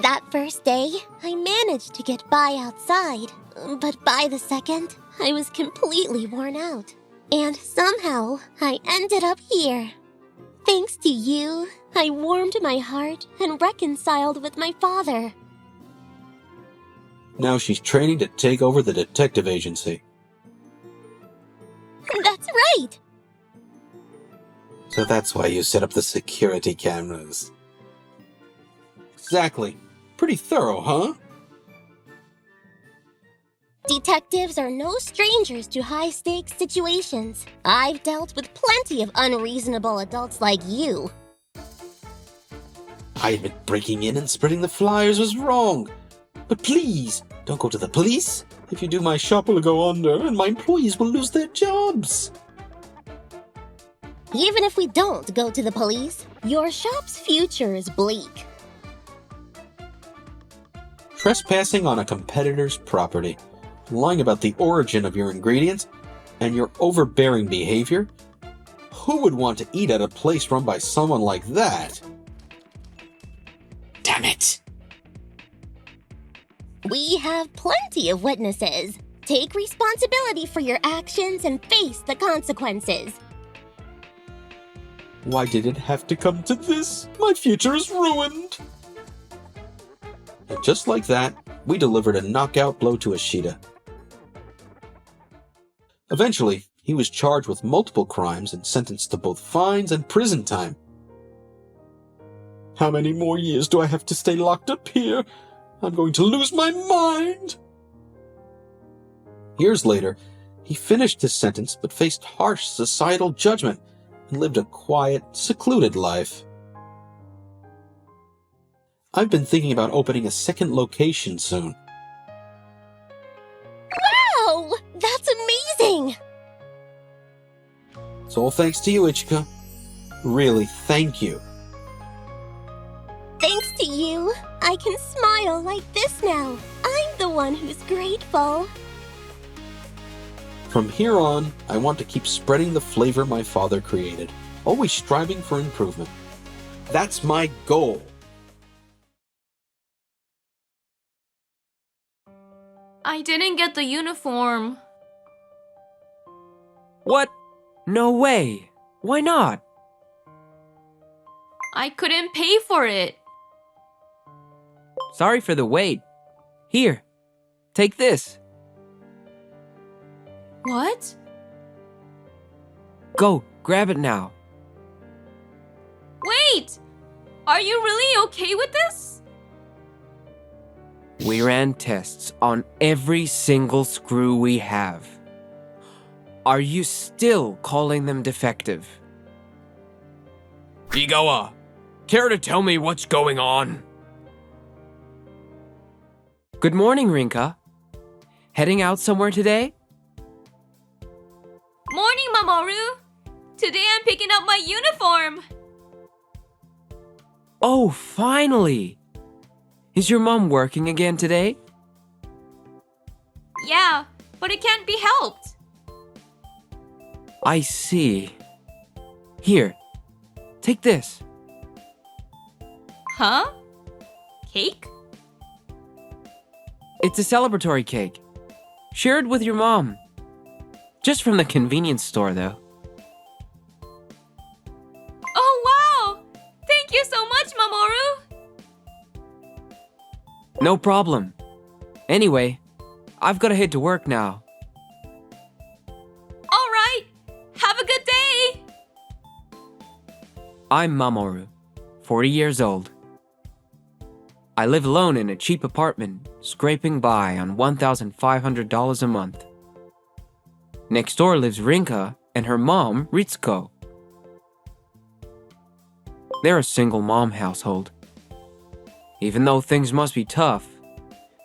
That first day, I managed to get by outside, but by the second, I was completely worn out. And somehow, I ended up here. Thanks to you, I warmed my heart and reconciled with my father. Now she's training to take over the detective agency. That's right! So that's why you set up the security cameras. Exactly. Pretty thorough, huh? Detectives are no strangers to high-stakes situations. I've dealt with plenty of unreasonable adults like you. I admit breaking in and spreading the flyers was wrong. But please, don't go to the police. If you do, my shop will go under and my employees will lose their jobs. Even if we don't go to the police, your shop's future is bleak. Trespassing on a competitor's property, lying about the origin of your ingredients, and your overbearing behavior? Who would want to eat at a place run by someone like that? Damn it! We have plenty of witnesses. Take responsibility for your actions and face the consequences. Why did it have to come to this? My future is ruined. And just like that, we delivered a knockout blow to Ishida. Eventually, he was charged with multiple crimes and sentenced to both fines and prison time. How many more years do I have to stay locked up here? I'm going to lose my mind! Years later, he finished his sentence but faced harsh societal judgment and lived a quiet, secluded life. I've been thinking about opening a second location soon. Wow! That's amazing! It's all thanks to you, Ichika. Really, thank you. Thanks to you, I can smile like this now. I'm the one who's grateful. From here on, I want to keep spreading the flavor my father created, always striving for improvement. That's my goal. I didn't get the uniform. What? No way. Why not? I couldn't pay for it. Sorry for the wait. Here, take this. What? Go, grab it now. Wait! Are you really okay with this? We ran tests on every single screw we have. Are you still calling them defective? Igawa, care to tell me what's going on? Good morning, Rinka. Heading out somewhere today? Morning, Mamoru! Today I'm picking up my uniform! Oh, finally! Is your mom working again today? Yeah, but it can't be helped. I see. Here, take this. Huh? Cake? It's a celebratory cake. Share it with your mom. Just from the convenience store, though. Oh, wow! Thank you so much, Mamoru! No problem. Anyway, I've got to head to work now. Alright! Have a good day! I'm Mamoru, 40 years old. I live alone in a cheap apartment, scraping by on $1,500 a month. Next door lives Rinka and her mom, Ritsuko. They're a single mom household. Even though things must be tough,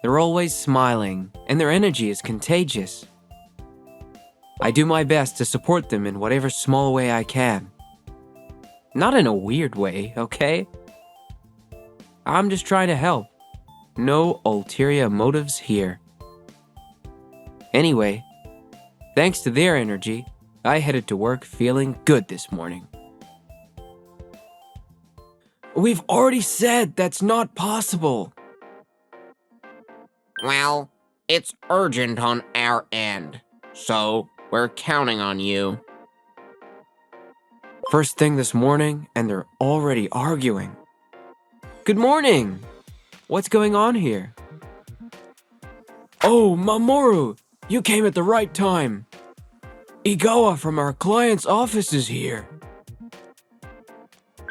they're always smiling and their energy is contagious. I do my best to support them in whatever small way I can. Not in a weird way, okay? I'm just trying to help. No ulterior motives here. Anyway, thanks to their energy, I headed to work feeling good this morning. We've already said that's not possible. Well, it's urgent on our end, so we're counting on you. First thing this morning, and they're already arguing. Good morning! What's going on here? Oh, Mamoru! You came at the right time. Igawa from our client's office is here.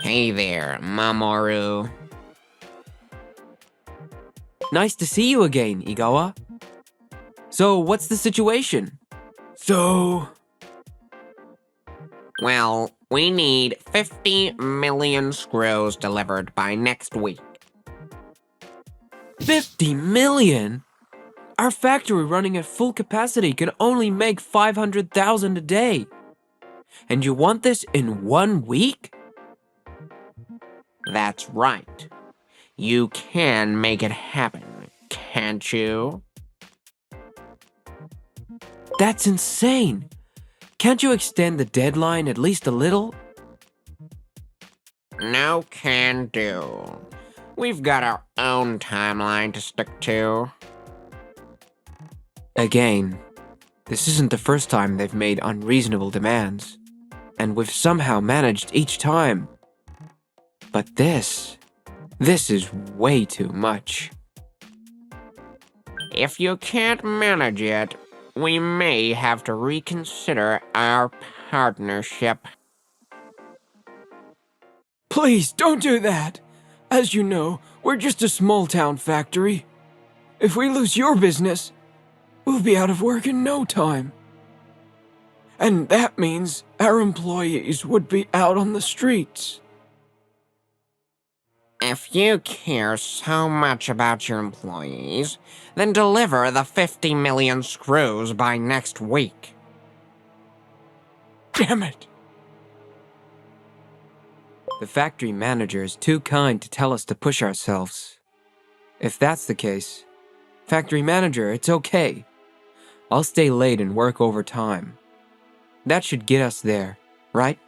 Hey there, Mamoru. Nice to see you again, Igawa. So, what's the situation? Well, we need 50 million screws delivered by next week. 50 million? Our factory running at full capacity can only make 500,000 a day. And you want this in 1 week? That's right. You can make it happen, can't you? That's insane. Can't you extend the deadline at least a little? No can do. We've got our own timeline to stick to. Again, this isn't the first time they've made unreasonable demands, and we've somehow managed each time. But this is way too much. If you can't manage it, we may have to reconsider our partnership. Please, don't do that. As you know, we're just a small-town factory. If we lose your business, we'll be out of work in no time. And that means our employees would be out on the streets. If you care so much about your employees, then deliver the 50 million screws by next week. Damn it! The factory manager is too kind to tell us to push ourselves. If that's the case, factory manager, it's okay. I'll stay late and work overtime. That should get us there, right?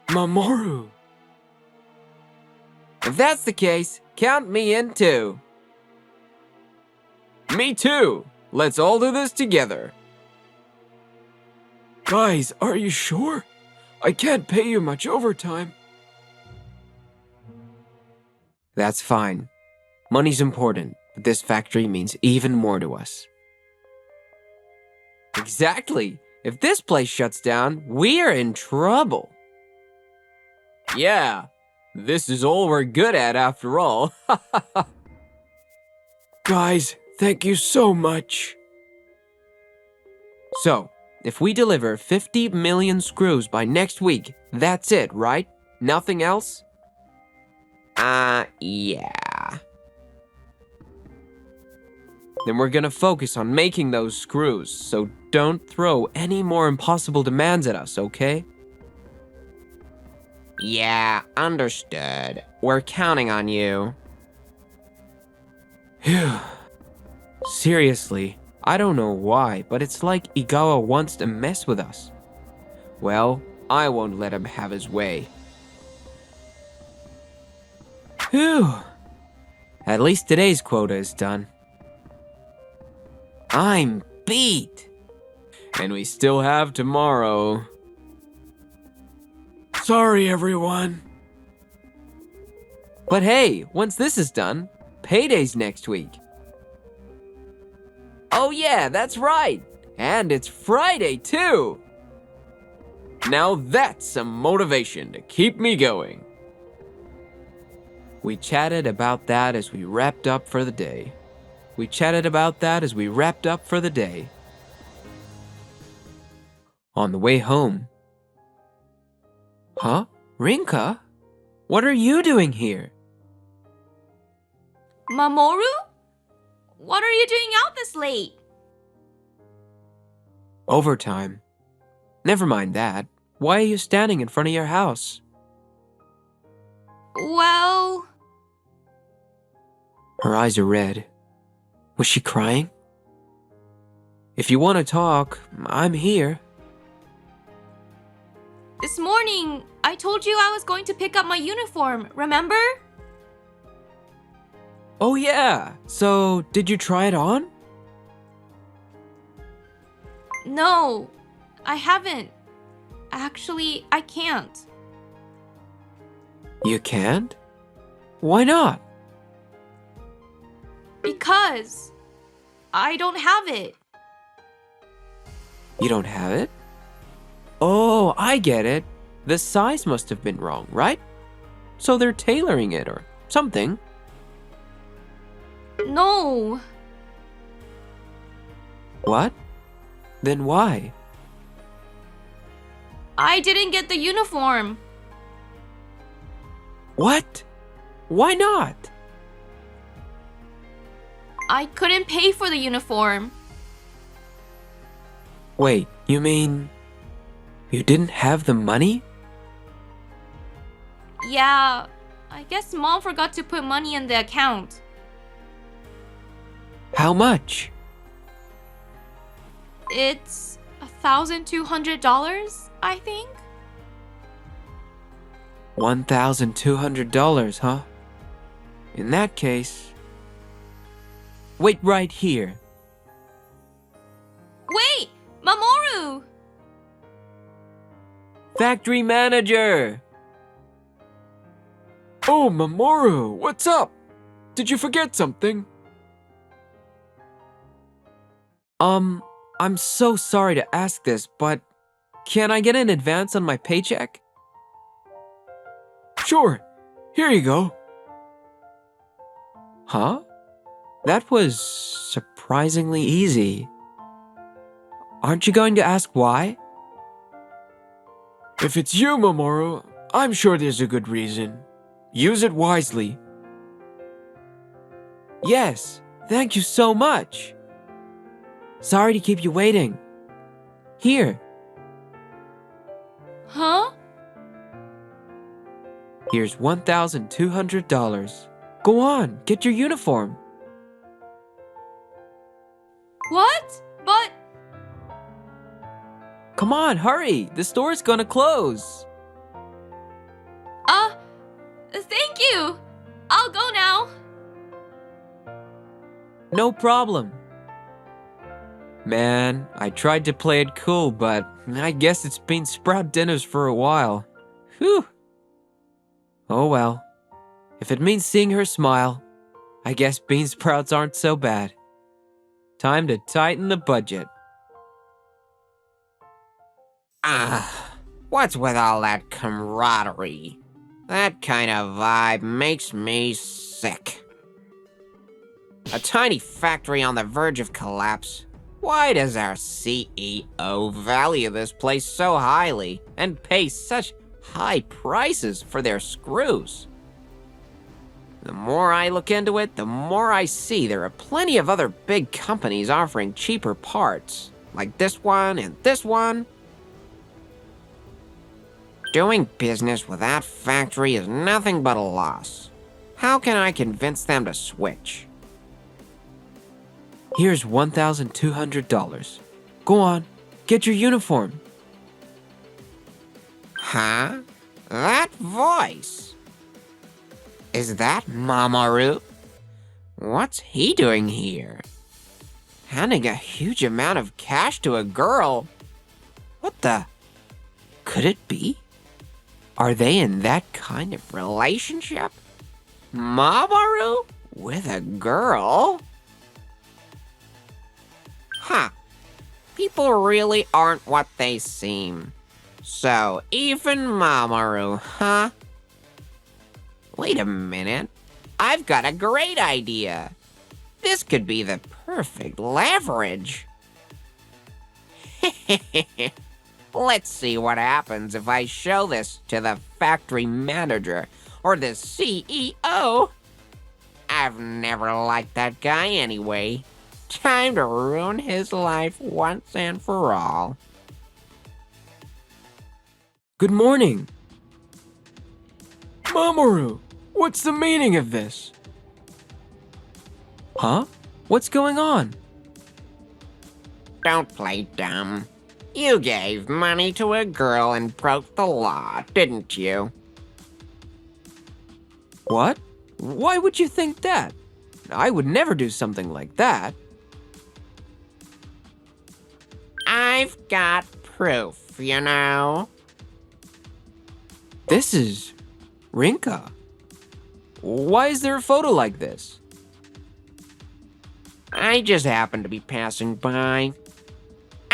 Mamoru! If that's the case, count me in too. Me too! Let's all do this together. Guys, are you sure? I can't pay you much overtime. That's fine. Money's important, but this factory means even more to us. Exactly! If this place shuts down, we're in trouble. Yeah, this is all we're good at after all. Guys, thank you so much. So, if we deliver 50 million screws by next week, that's it, right? Nothing else? Yeah. Then we're gonna focus on making those screws, so don't throw any more impossible demands at us, okay? Yeah, understood. We're counting on you. Phew. Seriously, I don't know why, but it's like Igawa wants to mess with us. Well, I won't let him have his way. Phew. At least today's quota is done. I'm beat. And we still have tomorrow. Sorry, everyone. But hey, once this is done, payday's next week. Oh yeah, that's right. And it's Friday too. Now that's some motivation to keep me going. We chatted about that as we wrapped up for the day. On the way home. Huh? Rinka? What are you doing here? Mamoru? What are you doing out this late? Overtime. Never mind that. Why are you standing in front of your house? Well... Her eyes are red. Was she crying? If you want to talk, I'm here. This morning, I told you I was going to pick up my uniform, remember? Oh yeah, so did you try it on? No, I haven't. Actually, I can't. You can't? Why not? Because I don't have it. You don't have it? Oh, I get it. The size must have been wrong, right? So they're tailoring it or something. No. What? Then why? I didn't get the uniform. What? Why not? I couldn't pay for the uniform. Wait, you mean you didn't have the money? Yeah, I guess Mom forgot to put money in the account. How much? It's $1,200, I think. $1,200, huh? In that case... Wait right here. Wait! Mamoru! Factory manager! Oh, Mamoru, what's up? Did you forget something? I'm so sorry to ask this, but can I get an advance on my paycheck? Sure, here you go. Huh? That was surprisingly easy. Aren't you going to ask why? If it's you, Mamoru, I'm sure there's a good reason. Use it wisely. Yes, thank you so much. Sorry to keep you waiting. Here. Huh? Here's $1,200. Go on, get your uniform. What? But Come on, hurry. The store's gonna close. thank you. I'll go now. No problem. Man, I tried to play it cool, but I guess it's been sprout dinners for a while. Whew. Oh well. If it means seeing her smile, I guess bean sprouts aren't so bad. Time to tighten the budget. What's with all that camaraderie? That kind of vibe makes me sick. A tiny factory on the verge of collapse. Why does our CEO value this place so highly and pay such high prices for their screws? The more I look into it, the more I see there are plenty of other big companies offering cheaper parts, like this one and this one. Doing business with that factory is nothing but a loss. How can I convince them to switch? Here's $1,200. Go on, get your uniform. Huh? That voice? Is that Mamoru? What's he doing here? Handing a huge amount of cash to a girl? What the? Could it be? Are they in that kind of relationship? Mamoru with a girl? Huh. People really aren't what they seem. So, even Mamoru, huh? Wait a minute. I've got a great idea. This could be the perfect leverage. Let's see what happens if I show this to the factory manager or the CEO. I've never liked that guy anyway. Time to ruin his life once and for all. Good morning. Mamoru, what's the meaning of this? Huh? What's going on? Don't play dumb. You gave money to a girl and broke the law, didn't you? What? Why would you think that? I would never do something like that. I've got proof, you know. This is Rinka. Why is there a photo like this? I just happened to be passing by.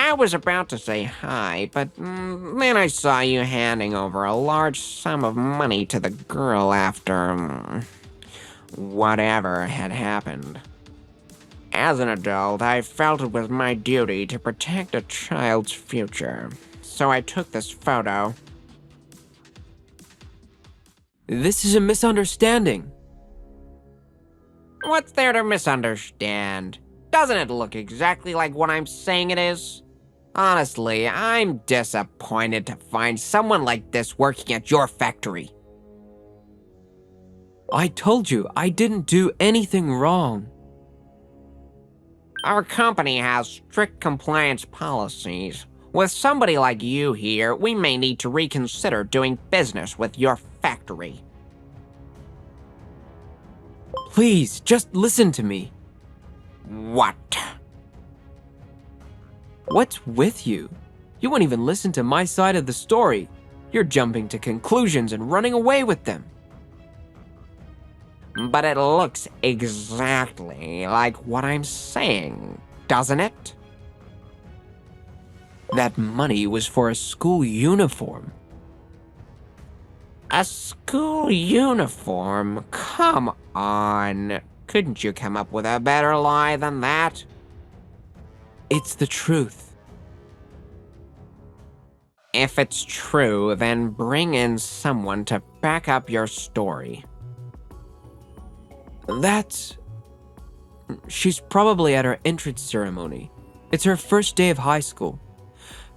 I was about to say hi, but then I saw you handing over a large sum of money to the girl after whatever had happened. As an adult, I felt it was my duty to protect a child's future, so I took this photo. This is a misunderstanding. What's there to misunderstand? Doesn't it look exactly like what I'm saying it is? Honestly, I'm disappointed to find someone like this working at your factory. I told you I didn't do anything wrong. Our company has strict compliance policies. With somebody like you here, we may need to reconsider doing business with your factory. Please, just listen to me. What? What's with you? You won't even listen to my side of the story. You're jumping to conclusions and running away with them. But it looks exactly like what I'm saying, doesn't it? That money was for a school uniform. A school uniform? Come on. Couldn't you come up with a better lie than that? It's the truth. If it's true, then bring in someone to back up your story. She's probably at her entrance ceremony. It's her first day of high school.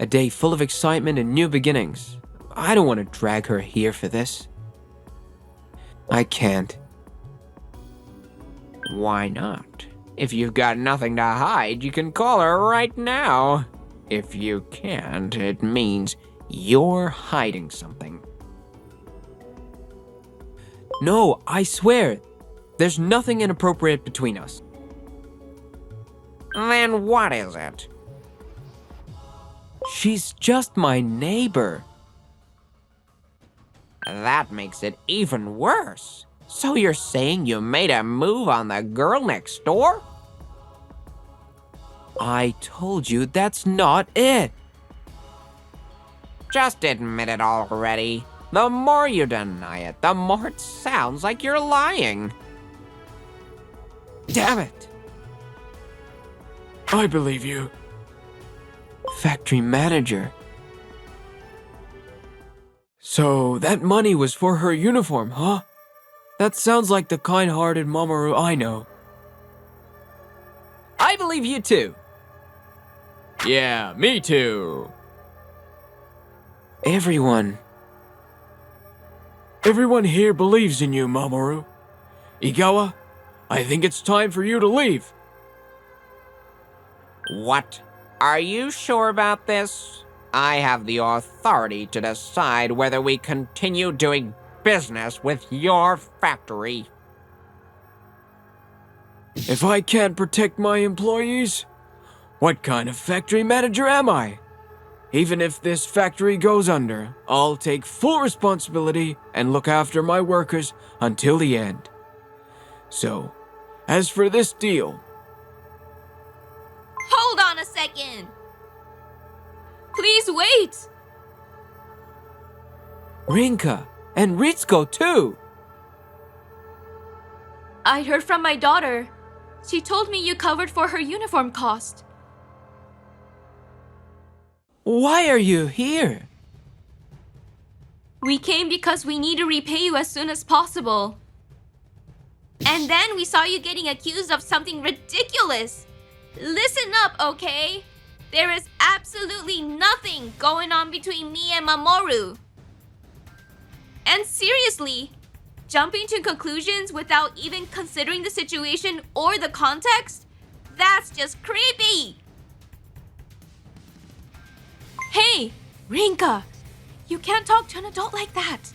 A day full of excitement and new beginnings. I don't want to drag her here for this. I can't. Why not? If you've got nothing to hide, you can call her right now. If you can't, it means you're hiding something. No, I swear. There's nothing inappropriate between us. Then what is it? She's just my neighbor. That makes it even worse. So you're saying you made a move on the girl next door? I told you that's not it. Just admit it already. The more you deny it, the more it sounds like you're lying. Damn it. I believe you. Factory manager. So that money was for her uniform, huh? That sounds like the kind-hearted Mamoru I know. I believe you too. Yeah, me too. Everyone here believes in you, Mamoru. Igawa, I think it's time for you to leave. What? Are you sure about this? I have the authority to decide whether we continue doing business with your factory. If I can't protect my employees, what kind of factory manager am I? Even if this factory goes under, I'll take full responsibility and look after my workers until the end. So, as for this deal... Hold on a second! Please wait! Rinka and Ritsuko too! I heard from my daughter. She told me you covered for her uniform cost. Why are you here? We came because we need to repay you as soon as possible. And then we saw you getting accused of something ridiculous. Listen up, okay? There is absolutely nothing going on between me and Mamoru. And seriously, jumping to conclusions without even considering the situation or the context? That's just creepy! Hey, Rinka! You can't talk to an adult like that!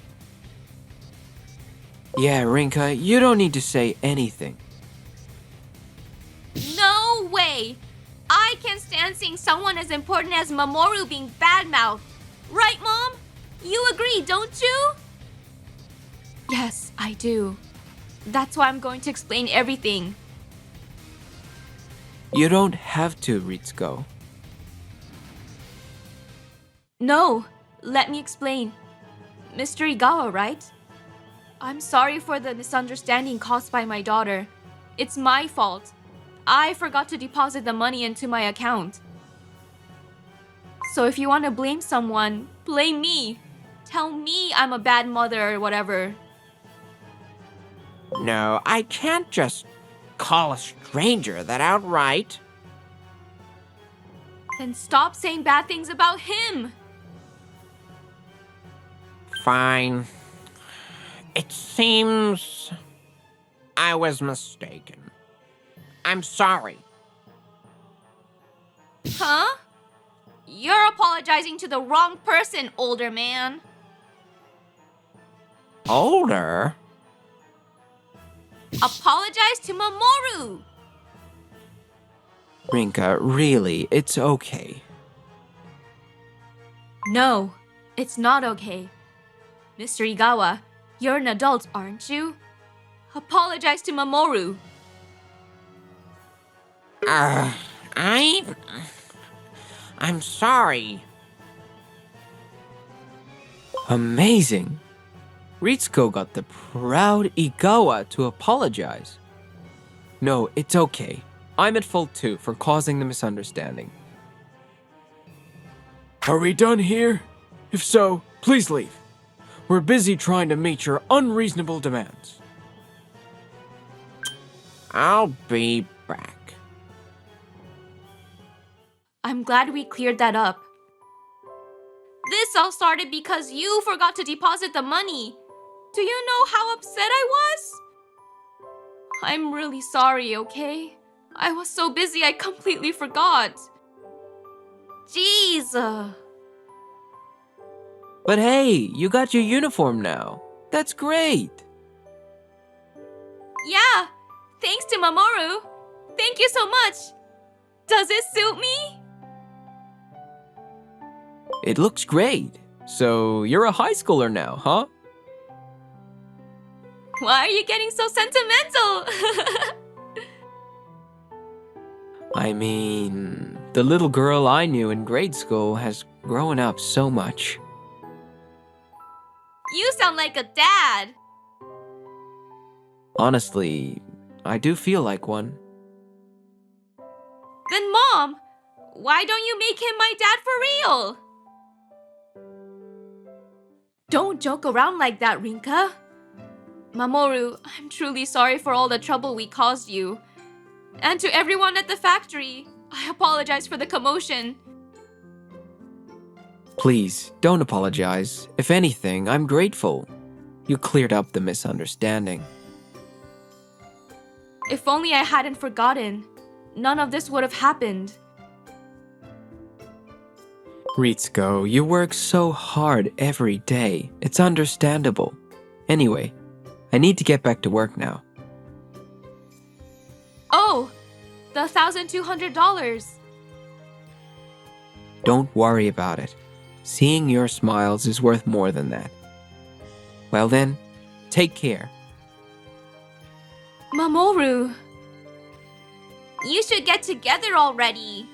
Yeah, Rinka, you don't need to say anything. No way! I can't stand seeing someone as important as Mamoru being badmouthed. Right, Mom? You agree, don't you? Yes, I do. That's why I'm going to explain everything. You don't have to, Ritsuko. No, let me explain. Mr. Igawa, right? I'm sorry for the misunderstanding caused by my daughter. It's my fault. I forgot to deposit the money into my account. So if you want to blame someone, blame me. Tell me I'm a bad mother or whatever. No, I can't just call a stranger that outright. Then stop saying bad things about him. Fine. It seems I was mistaken. I'm sorry. Huh? You're apologizing to the wrong person, older man. Older? Apologize to Mamoru! Rinka, really, it's okay. No, it's not okay. Mr. Igawa, you're an adult, aren't you? Apologize to Mamoru. I'm sorry. Amazing. Ritsuko got the proud Igawa to apologize. No, it's okay. I'm at fault too for causing the misunderstanding. Are we done here? If so, please leave. We're busy trying to meet your unreasonable demands. I'll be back. I'm glad we cleared that up. This all started because you forgot to deposit the money. Do you know how upset I was? I'm really sorry, okay? I was so busy I completely forgot. Jeez. But hey, you got your uniform now. That's great. Yeah, thanks to Mamoru. Thank you so much. Does it suit me? It looks great. So you're a high schooler now, huh? Why are you getting so sentimental? I mean, the little girl I knew in grade school has grown up so much. You sound like a dad. Honestly, I do feel like one. Then Mom, why don't you make him my dad for real? Don't joke around like that, Rinka. Mamoru, I'm truly sorry for all the trouble we caused you. And to everyone at the factory, I apologize for the commotion. Please, don't apologize. If anything, I'm grateful. You cleared up the misunderstanding. If only I hadn't forgotten, none of this would have happened. Ritsuko, you work so hard every day. It's understandable. Anyway, I need to get back to work now. Oh, the $1,200. Don't worry about it. Seeing your smiles is worth more than that. Well then, take care. Mamoru, you should get together already.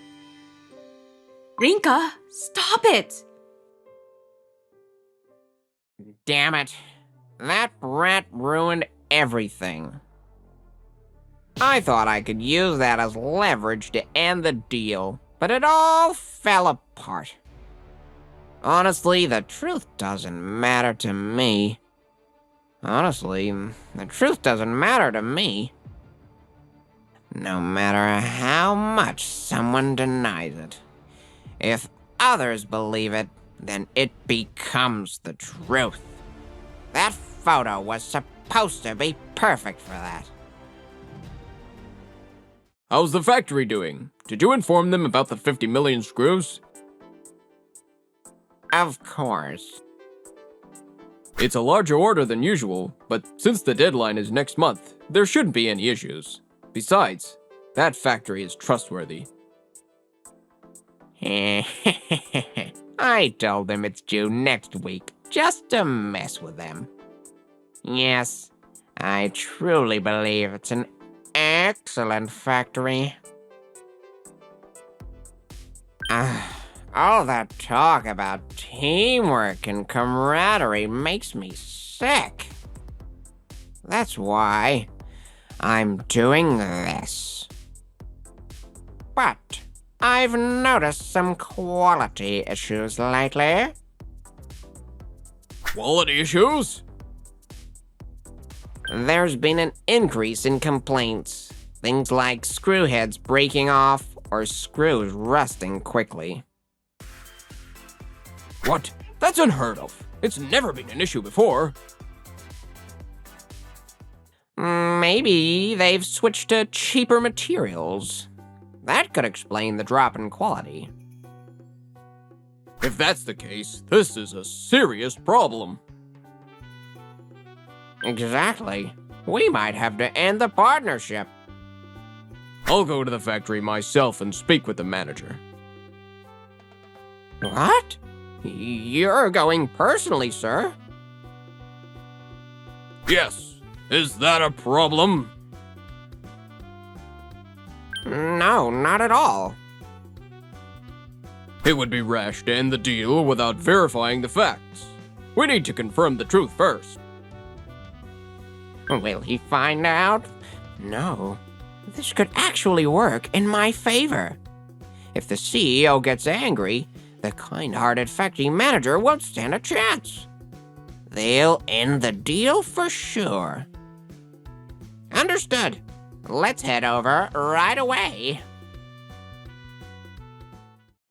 Rinka, stop it! Damn it. That brat ruined everything. I thought I could use that as leverage to end the deal, but it all fell apart. Honestly, the truth doesn't matter to me. No matter how much someone denies it. If others believe it, then it becomes the truth. That photo was supposed to be perfect for that. How's the factory doing? Did you inform them about the 50 million screws? Of course. It's a larger order than usual, but since the deadline is next month, there shouldn't be any issues. Besides, that factory is trustworthy. I told them it's due next week, just to mess with them. Yes, I truly believe it's an excellent factory. All that talk about teamwork and camaraderie makes me sick. That's why I'm doing this. But I've noticed some quality issues lately. Quality issues? There's been an increase in complaints. Things like screw heads breaking off or screws rusting quickly. What? That's unheard of. It's never been an issue before. Maybe they've switched to cheaper materials. That could explain the drop in quality. If that's the case, this is a serious problem. Exactly. We might have to end the partnership. I'll go to the factory myself and speak with the manager. What? You're going personally, sir? Yes. Is that a problem? No, not at all. It would be rash to end the deal without verifying the facts. We need to confirm the truth first. Will he find out? No. This could actually work in my favor. If the CEO gets angry, The kind-hearted factory manager won't stand a chance. They'll end the deal for sure. Understood. Let's head over right away.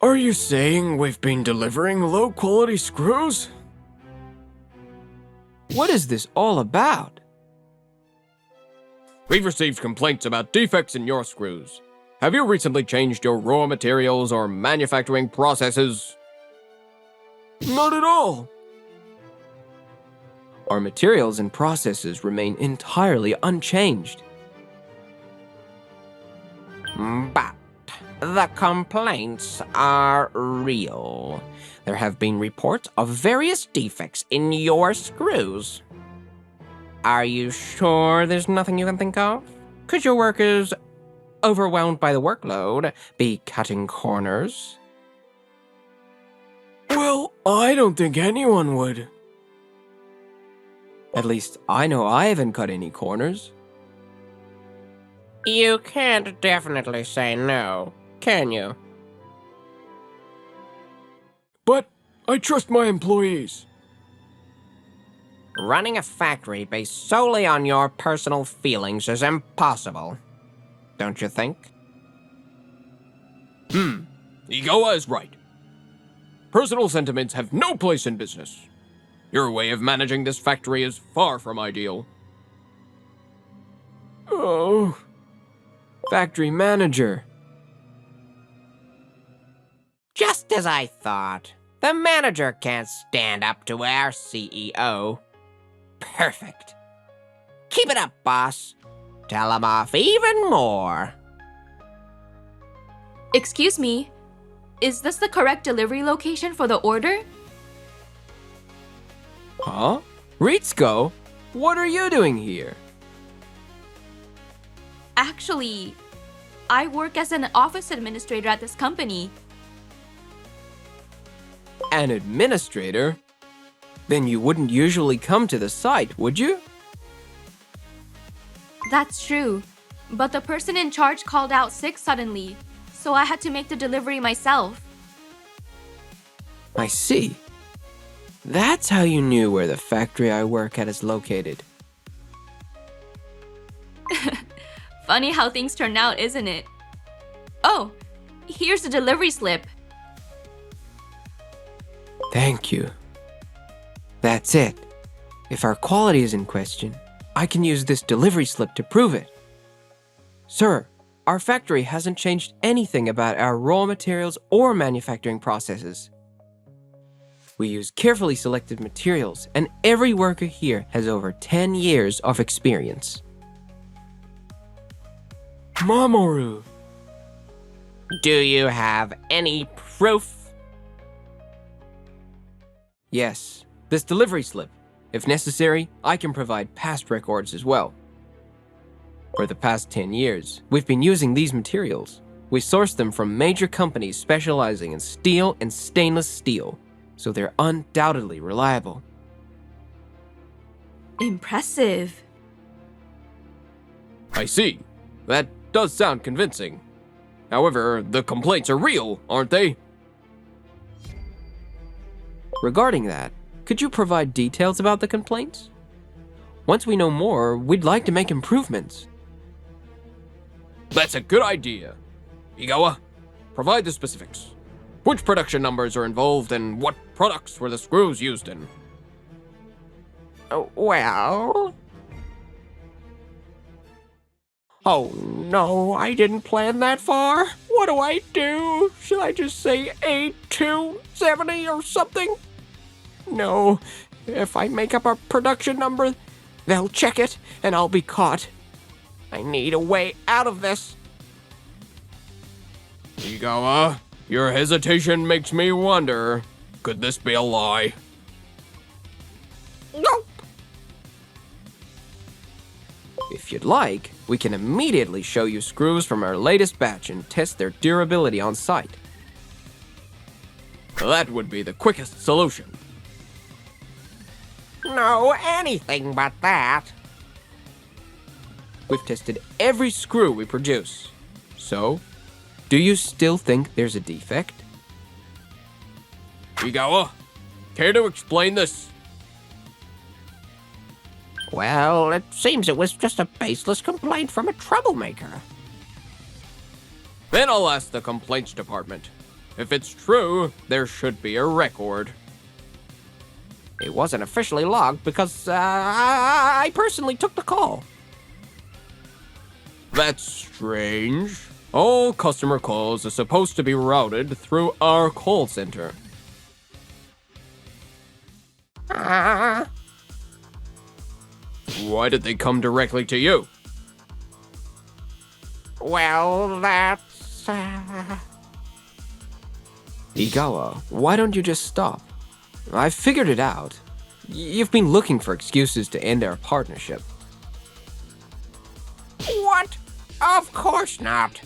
Are you saying we've been delivering low-quality screws? What is this all about? We've received complaints about defects in your screws. Have you recently changed your raw materials or manufacturing processes? Not at all. Our materials and processes remain entirely unchanged. But the complaints are real. There have been reports of various defects in your screws. Are you sure there's nothing you can think of? Could your workers, overwhelmed by the workload, be cutting corners? Well, I don't think anyone would. At least I know I haven't cut any corners. You can't definitely say no, can you? But I trust my employees. Running a factory based solely on your personal feelings is impossible, don't you think? Igawa is right. Personal sentiments have no place in business. Your way of managing this factory is far from ideal. Oh, factory manager. Just as I thought. The manager can't stand up to our CEO. Perfect. Keep it up, boss. Tell him off even more. Excuse me, is this the correct delivery location for the order? Huh? Ritsuko, what are you doing here? Actually, I work as an office administrator at this company. An administrator? Then you wouldn't usually come to the site, would you? That's true, but the person in charge called out sick suddenly, so I had to make the delivery myself. I see. That's how you knew where the factory I work at is located. Funny how things turn out, isn't it? Oh, here's the delivery slip. Thank you. That's it. If our quality is in question, I can use this delivery slip to prove it. Sir, our factory hasn't changed anything about our raw materials or manufacturing processes. We use carefully selected materials, and every worker here has over 10 years of experience. Mamoru. Do you have any proof? Yes, this delivery slip. If necessary, I can provide past records as well. For the past 10 years, we've been using these materials. We source them from major companies specializing in steel and stainless steel, so they're undoubtedly reliable. Impressive. I see. That does sound convincing. However, the complaints are real, aren't they? Regarding that, could you provide details about the complaints? Once we know more, we'd like to make improvements. That's a good idea. Igawa, provide the specifics. Which production numbers are involved and what products were the screws used in? Well... Oh no, I didn't plan that far. What do I do? Should I just say A270 or something? No, if I make up a production number, they'll check it and I'll be caught. I need a way out of this. Igawa, your hesitation makes me wonder. Could this be a lie? Nope. If you'd like, we can immediately show you screws from our latest batch and test their durability on site. That would be the quickest solution. No, anything but that. We've tested every screw we produce. So, do you still think there's a defect? Igawa, care to explain this? Well, it seems it was just a baseless complaint from a troublemaker. Then I'll ask the complaints department. If it's true, there should be a record. It wasn't officially logged because I personally took the call. That's strange. All customer calls are supposed to be routed through our call center. Ah. Why did they come directly to you? Well, that's... Igawa, why don't you just stop? I've figured it out. You've been looking for excuses to end our partnership. What? Of course not.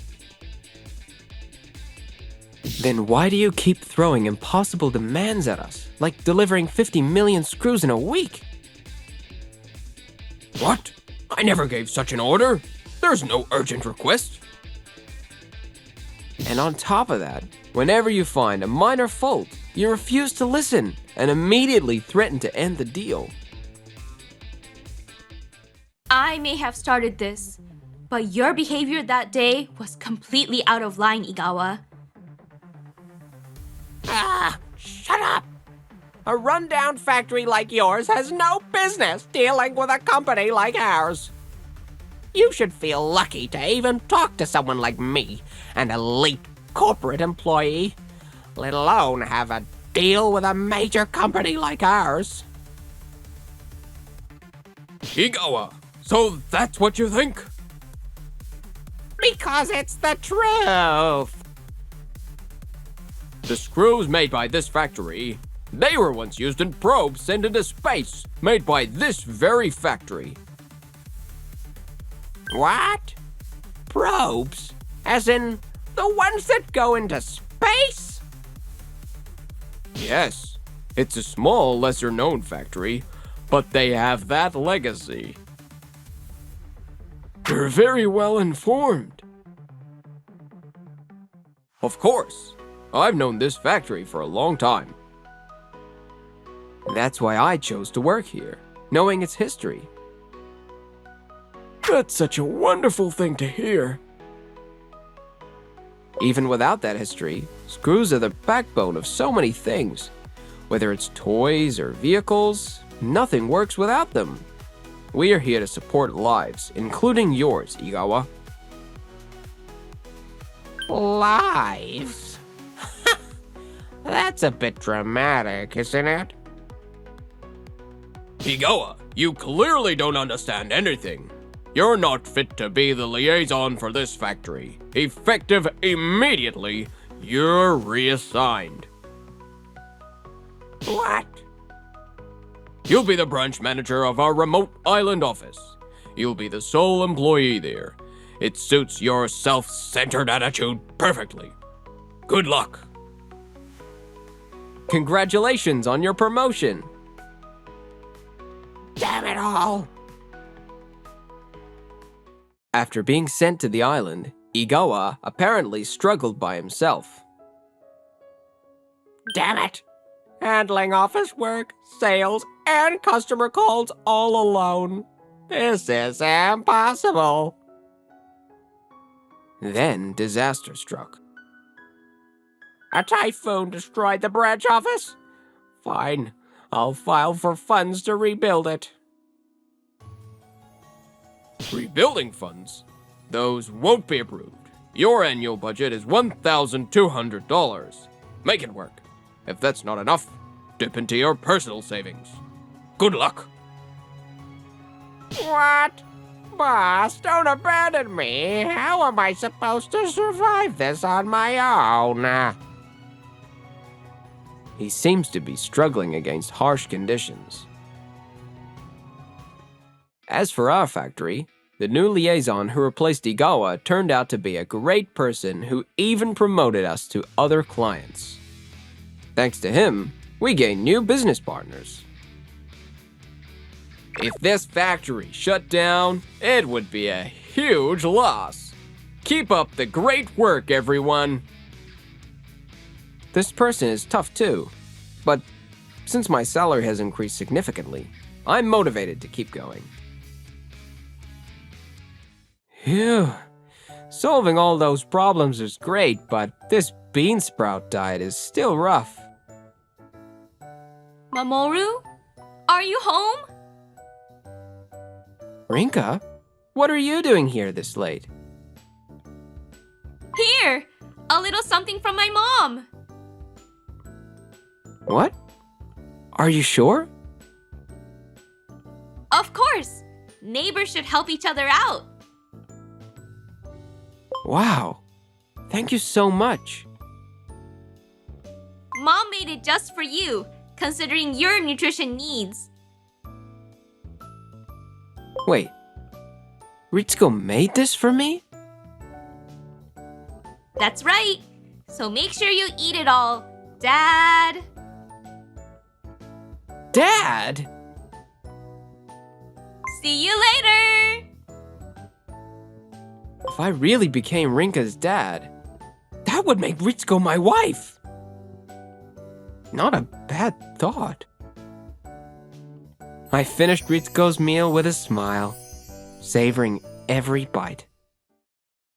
Then why do you keep throwing impossible demands at us, like delivering 50 million screws in a week? What? I never gave such an order. There's no urgent request. And on top of that, whenever you find a minor fault, you refuse to listen and immediately threaten to end the deal. I may have started this, but your behavior that day was completely out of line, Igawa. Ah, shut up! A rundown factory like yours has no business dealing with a company like ours. You should feel lucky to even talk to someone like me, an elite corporate employee, let alone have a deal with a major company like ours. Igawa, so that's what you think? Because it's the truth. The screws made by this factory, they were once used in probes sent into space, made by this very factory. What? Probes? As in, the ones that go into space? Yes, it's a small, lesser-known factory, but they have that legacy. You're very well informed. Of course, I've known this factory for a long time. That's why I chose to work here, knowing its history. That's such a wonderful thing to hear. Even without that history, screws are the backbone of so many things. Whether it's toys or vehicles, nothing works without them. We are here to support lives, including yours, Igawa. Lives? That's a bit dramatic, isn't it? Igawa, you clearly don't understand anything. You're not fit to be the liaison for this factory. Effective immediately, you're reassigned. What? You'll be the branch manager of our remote island office. You'll be the sole employee there. It suits your self-centered attitude perfectly. Good luck. Congratulations on your promotion. Damn it all. After being sent to the island, Igawa apparently struggled by himself. Damn it. Handling office work, sales, and customer calls all alone. This is impossible. Then disaster struck. A typhoon destroyed the branch office? Fine, I'll file for funds to rebuild it. Rebuilding funds? Those won't be approved. Your annual budget is $1,200. Make it work. If that's not enough, dip into your personal savings. Good luck. What? Boss, don't abandon me. How am I supposed to survive this on my own? He seems to be struggling against harsh conditions. As for our factory, the new liaison who replaced Igawa turned out to be a great person who even promoted us to other clients. Thanks to him, we gained new business partners. If this factory shut down, it would be a huge loss. Keep up the great work, everyone. This person is tough too. but since my salary has increased significantly, I'm motivated to keep going. Phew. Solving all those problems is great, but this bean sprout diet is still rough. Mamoru? Are you home? Rinka, what are you doing here this late? Here! A little something from my mom! What? Are you sure? Of course! Neighbors should help each other out. Wow. Thank you so much. Mom made it just for you, considering your nutrition needs. Wait. Ritsuko made this for me? That's right. So make sure you eat it all, Dad. Dad? See you later! If I really became Rinka's dad, that would make Ritsuko my wife. Not a bad thought. I finished Ritsuko's meal with a smile, savoring every bite.